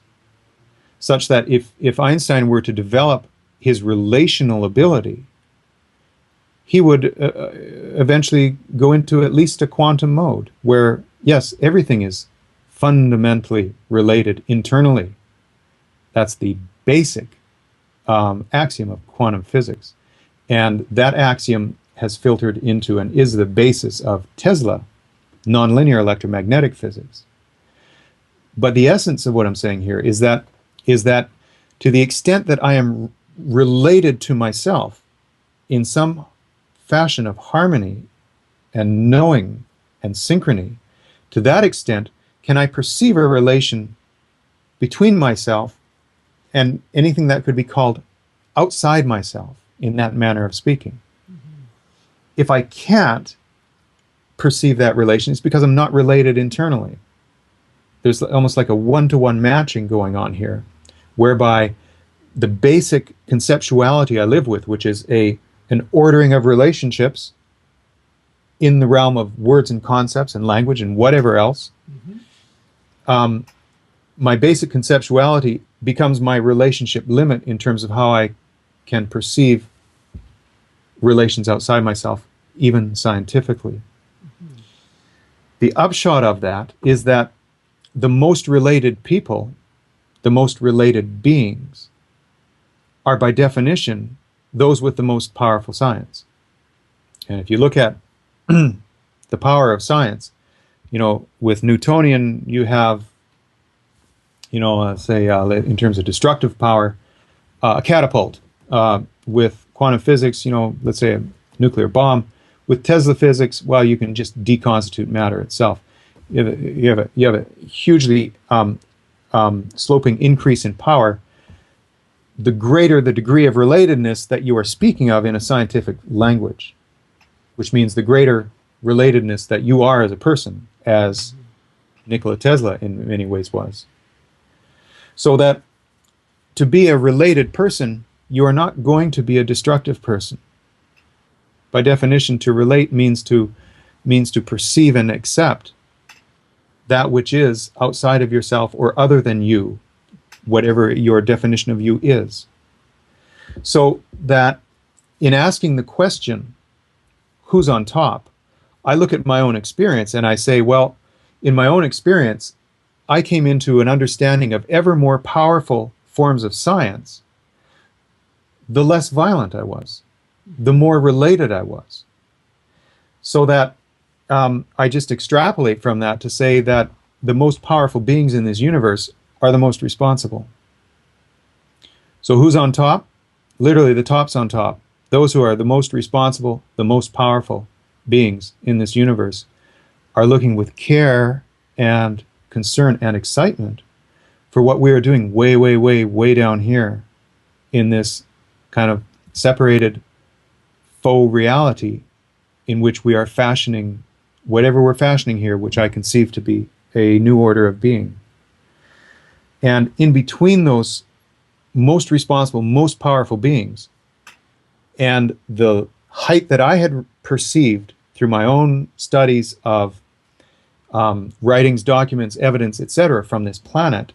such that if Einstein were to develop his relational ability, he would eventually go into at least a quantum mode where, yes, everything is fundamentally related internally. That's the basic axiom of quantum physics. And that axiom has filtered into and is the basis of Tesla, nonlinear electromagnetic physics. But the essence of what I'm saying here is that to the extent that I am related to myself in some fashion of harmony and knowing and synchrony, to that extent can I perceive a relation between myself and anything that could be called outside myself in that manner of speaking. Mm-hmm. If I can't perceive that relation, it's because I'm not related internally. There's almost like a one-to-one matching going on here, whereby the basic conceptuality I live with, which is an ordering of relationships in the realm of words and concepts and language and whatever else, my basic conceptuality becomes my relationship limit in terms of how I can perceive relations outside myself, even scientifically. Mm-hmm. The upshot of that is that the most related people, the most related beings, are by definition those with the most powerful science. And if you look at the power of science, with Newtonian, you have, in terms of destructive power, a catapult. With quantum physics, let's say a nuclear bomb. With Tesla physics, well, you can just deconstitute matter itself. You have a hugely sloping increase in power. The greater the degree of relatedness that you are speaking of in a scientific language, which means the greater relatedness that you are as a person, as Nikola Tesla in many ways was. So that to be a related person, you are not going to be a destructive person. By definition, to relate means to perceive and accept that which is outside of yourself or other than you, whatever your definition of you is. So that in asking the question, who's on top, I look at my own experience and I say, well, in my own experience, I came into an understanding of ever more powerful forms of science. The less violent I was, the more related I was. So that I just extrapolate from that to say that the most powerful beings in this universe are the most responsible. So who's on top? Literally, the top's on top. Those who are the most responsible, the most powerful beings in this universe are looking with care and concern and excitement for what we are doing way, way, way, way down here in this kind of separated faux reality in which we are fashioning whatever we're fashioning here, which I conceive to be a new order of being. And in between those most responsible, most powerful beings and the height that I had perceived through my own studies of writings, documents, evidence, etc. from this planet,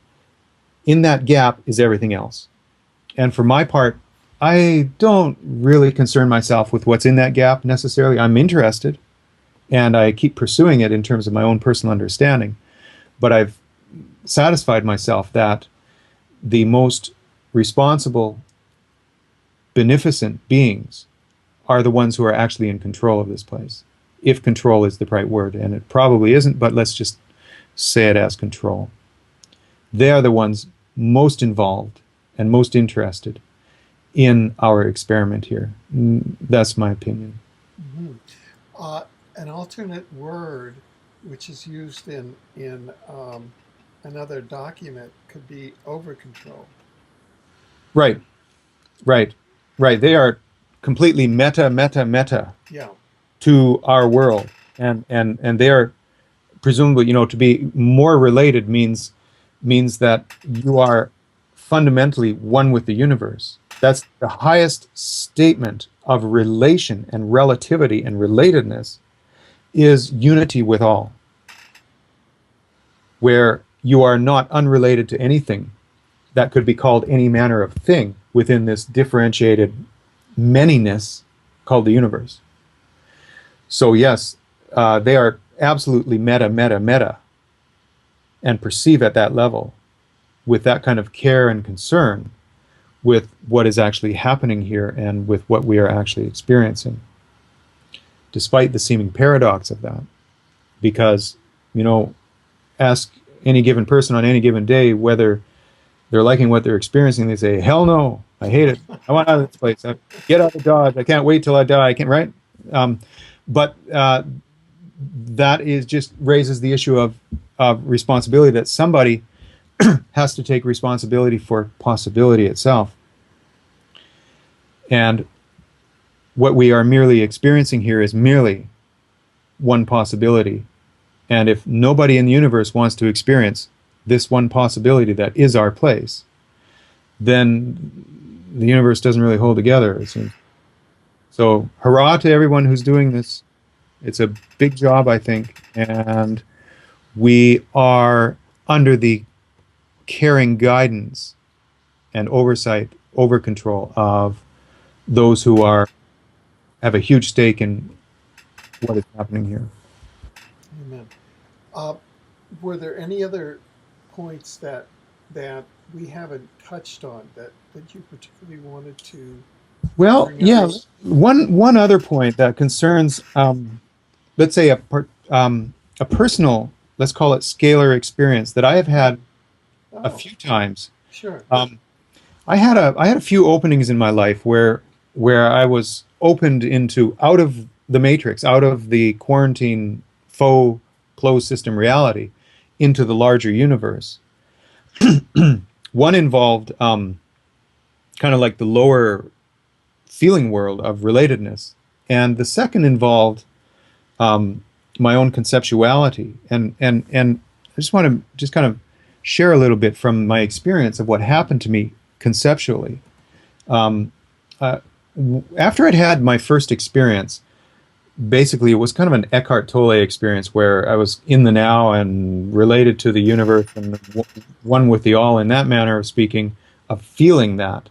in that gap is everything else. And for my part, I don't really concern myself with what's in that gap necessarily. I'm interested, and I keep pursuing it in terms of my own personal understanding. But I've satisfied myself that the most responsible, beneficent beings are the ones who are actually in control of this place. If control is the right word, and it probably isn't, but let's just say it as control. They are the ones most involved and most interested in our experiment here. That's my opinion. Mm-hmm. An alternate word which is used in another document could be over control. Right. They are completely meta Yeah. to our world, and they are presumably, to be more related means that you are fundamentally one with the universe. That's the highest statement of relation and relativity and relatedness, is unity with all, where you are not unrelated to anything that could be called any manner of thing within this differentiated manyness called the universe. So yes, they are absolutely meta, and perceive at that level with that kind of care and concern with what is actually happening here and with what we are actually experiencing. despite the seeming paradox of that. Because, you know, ask any given person on any given day whether they're liking what they're experiencing. They say, "Hell no, I hate it. I want out of this place. Get out of Dodge. I can't wait till I die. I can't." Right? Um, but that is just raises the issue of responsibility, that somebody has to take responsibility for possibility itself. And what we are merely experiencing here is merely one possibility. And if nobody in the universe wants to experience this one possibility that is our place, then the universe doesn't really hold together, it seems. So, hurrah to everyone who's doing this. It's a big job, I think, and we are under the caring guidance and oversight, over control of those who have a huge stake in what is happening here. Amen. Uh, were there any other points that we haven't touched on that you particularly wanted to Well, bring up? yeah, one other point that concerns, let's say a personal, let's call it scalar experience that I have had a Oh, few times. sure. Um, I had a few openings in my life where I was opened into out of the matrix, out of the quarantine faux closed system reality, into the larger universe. One involved kind of like the lower feeling world of relatedness, and the second involved um, my own conceptuality. And I just want to just kind of share a little bit from my experience of what happened to me conceptually. Um, uh, After I'd had my first experience, basically it was kind of an Eckhart Tolle experience where I was in the now and related to the universe and one with the all, in that manner of speaking, of feeling that.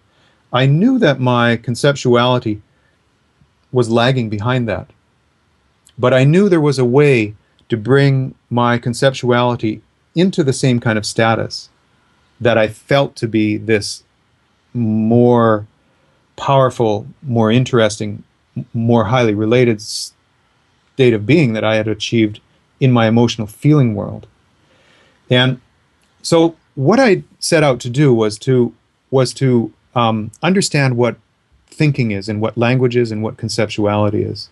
I knew that my conceptuality was lagging behind that, but I knew there was a way to bring my conceptuality into the same kind of status that I felt to be this more powerful, more interesting, more highly related state of being that I had achieved in my emotional feeling world. And so what I set out to do was to understand what thinking is and what language is and what conceptuality is.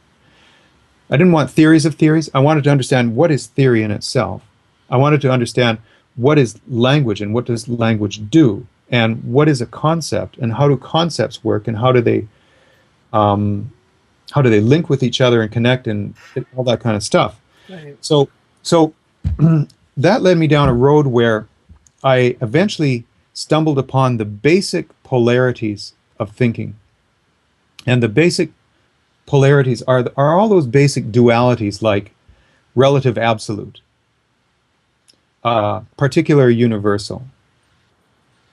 I didn't want theories of theories. I wanted to understand what is theory in itself. I wanted to understand what is language and what does language do, and what is a concept and how do concepts work and um, how do they link with each other and connect and all that kind of stuff. Right. So that led me down a road where I eventually stumbled upon the basic polarities of thinking. And the basic polarities are all those basic dualities like relative absolute, particular universal.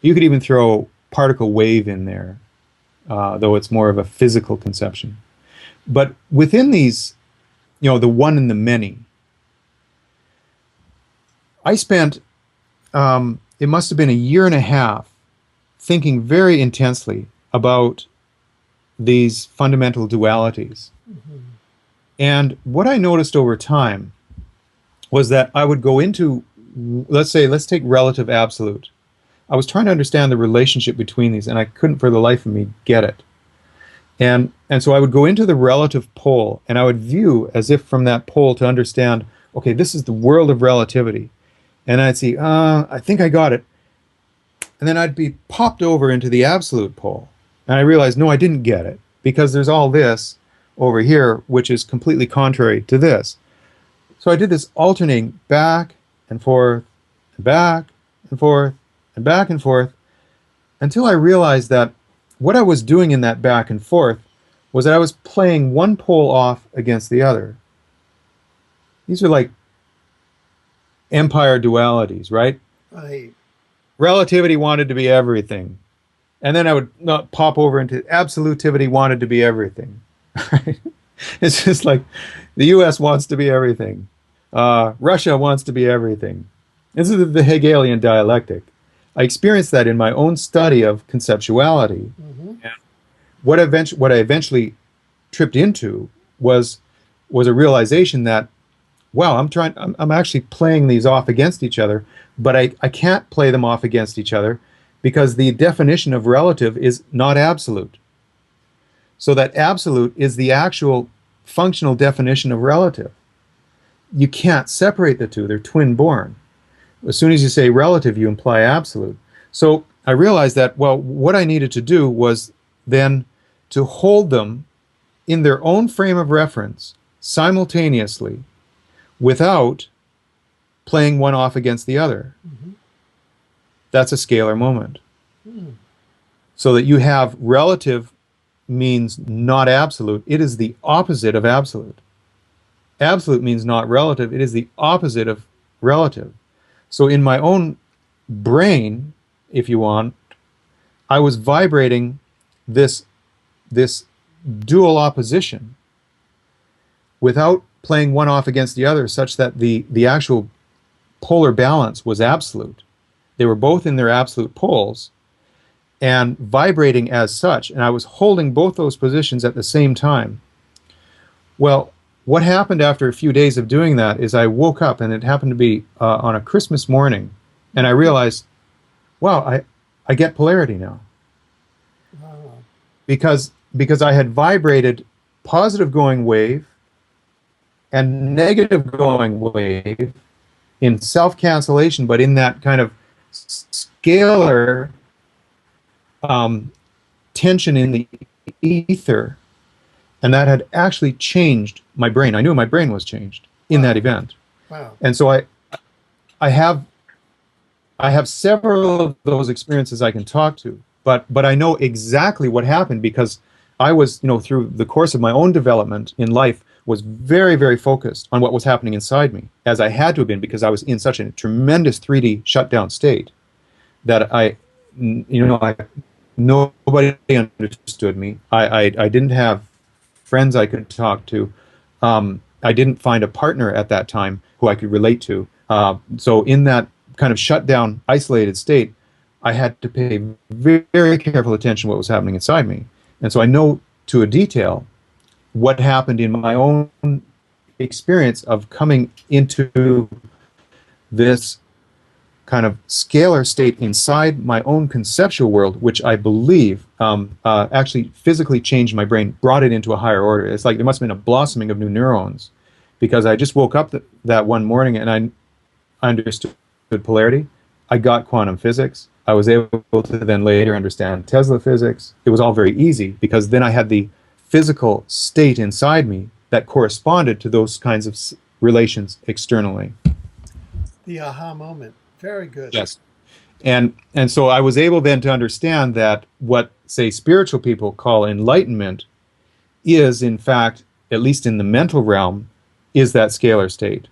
You could even throw particle wave in there, though it's more of a physical conception. But within these, the one and the many, I spent, it must have been a year and a half thinking very intensely about these fundamental dualities. Hmm. And what I noticed over time was that I would go into, let's take relative absolute. I was trying to understand the relationship between these, and I couldn't for the life of me get it. And so I would go into the relative pole, and I would view as if from that pole to understand, okay, this is the world of relativity. And I'd see, I think I got it. And then I'd be popped over into the absolute pole. And I realized, no, I didn't get it, because there's all this over here, which is completely contrary to this. So I did this alternating back and forth, and back and forth, and back and forth, until I realized that what I was doing in that back and forth was that I was playing one pole off against the other. These are like empire dualities, right? Right. Relativity wanted to be everything. And then I would not pop over into absolutivity wanted to be everything. Right? It's just like the US wants to be everything. Russia wants to be everything. This is the Hegelian dialectic. I experienced that in my own study of conceptuality. Hmm. And what I eventually tripped into was was a realization that, wow, I'm actually playing these off against each other, but I can't play them off against each other because the definition of relative is not absolute. So that absolute is the actual functional definition of relative. You can't separate the two, they're twin born. As soon as you say relative, you imply absolute. So I realized that, well, what I needed to do was then to hold them in their own frame of reference simultaneously without playing one off against the other. Mm-hmm. That's a scalar moment. Mm. So that you have relative means not absolute. It is the opposite of absolute. Absolute means not relative. It is the opposite of relative. So in my own brain, if you want, I was vibrating this this dual opposition without playing one off against the other, such that the actual polar balance was absolute. They were both in their absolute poles and vibrating as such, and I was holding both those positions at the same time. Well, what happened after a few days of doing that is I woke up, and it happened to be on a Christmas morning, and I realized, wow, I get polarity now. Wow. Because I had vibrated positive going wave and negative going wave in self-cancellation, but in that kind of scalar um, tension in the ether, and that had actually changed my brain. I knew my brain was changed in that Wow. event, Wow. and so I have I have several of those experiences I can talk to, but I know exactly what happened because I was, through the course of my own development in life, was very, very focused on what was happening inside me, as I had to have been because I was in such a tremendous 3D shutdown state that I nobody understood me. I didn't have friends I could talk to. I didn't find a partner at that time who I could relate to. So in that kind of shut down, isolated state, I had to pay very, very careful attention to what was happening inside me. And so I know to a detail what happened in my own experience of coming into this kind of scalar state inside my own conceptual world, which I believe actually physically changed my brain, brought it into a higher order. It's like there must have been a blossoming of new neurons because I just woke up that one morning and I understood polarity. I got quantum physics. I was able to then later understand Tesla physics. It was all very easy because then I had the physical state inside me that corresponded to those kinds of relations externally. The aha moment. Very good. Yes. And so I was able then to understand that what, say, spiritual people call enlightenment is, in fact, at least in the mental realm, is that scalar state.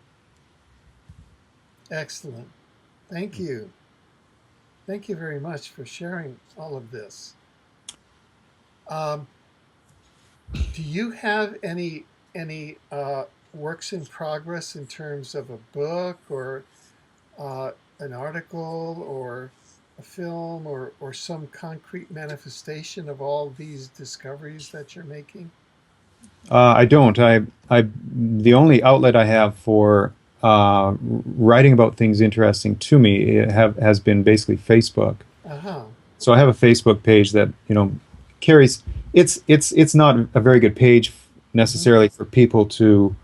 Excellent. Thank you. Thank you very much for sharing all of this. Um, do you have any works in progress in terms of a book or an article or a film or some concrete manifestation of all these discoveries that you're making? I don't. The only outlet I have for writing about things interesting to me has been basically Facebook. Uh-huh. So I have a Facebook page that carries. It's not a very good page Hmm. necessarily for people to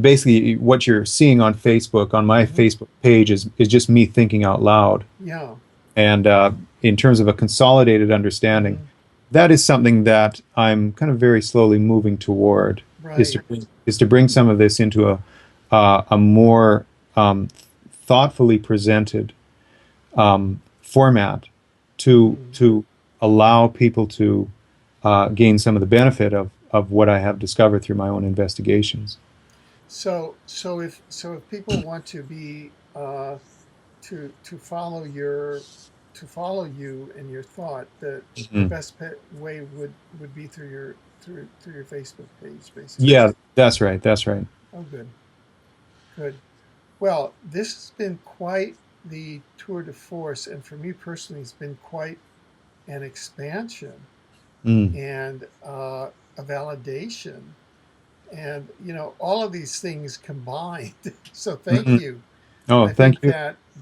basically what you're seeing on Facebook on my Hmm. Facebook page is just me thinking out loud. Yeah. And in terms of a consolidated understanding, Hmm. that is something that I'm kind of very slowly moving toward. Right. Is to bring some of this into a more thoughtfully presented format Hmm. to allow people to gain some of the benefit of what I have discovered through my own investigations. So if people want to be to to follow you and your thought, the Mhm. best way would be through your Facebook page, basically. Yeah, that's right. That's right. Oh, good, good. Well, this has been quite the tour de force, and for me personally, it's been quite an expansion Mm. and a validation and all of these things combined. So thank Mhm. you. Oh, I thank think you.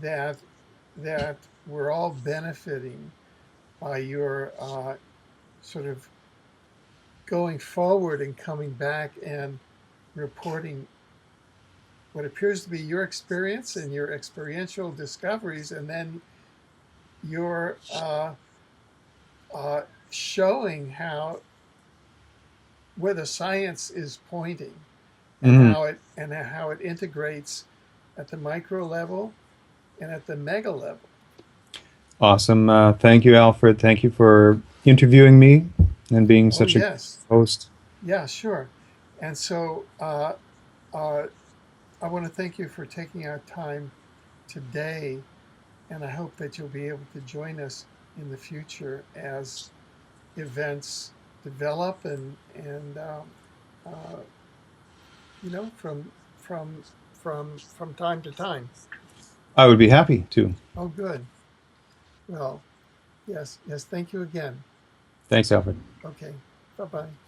that we're all benefiting by your sort of going forward and coming back and reporting what appears to be your experience and your experiential discoveries, and then you're showing how where the science is pointing, and Mhm. how it integrates at the micro level and at the mega level. Awesome. Thank you, Alfred. Thank you for interviewing me and being Oh such a yes, host. yeah, sure. And so uh, I want to thank you for taking our time today, and I hope that you'll be able to join us in the future as events develop and uh, from time to time. I would be happy to. Oh, good. Well, yes, yes. Thank you again. Thanks, Alfred. Okay. Bye bye.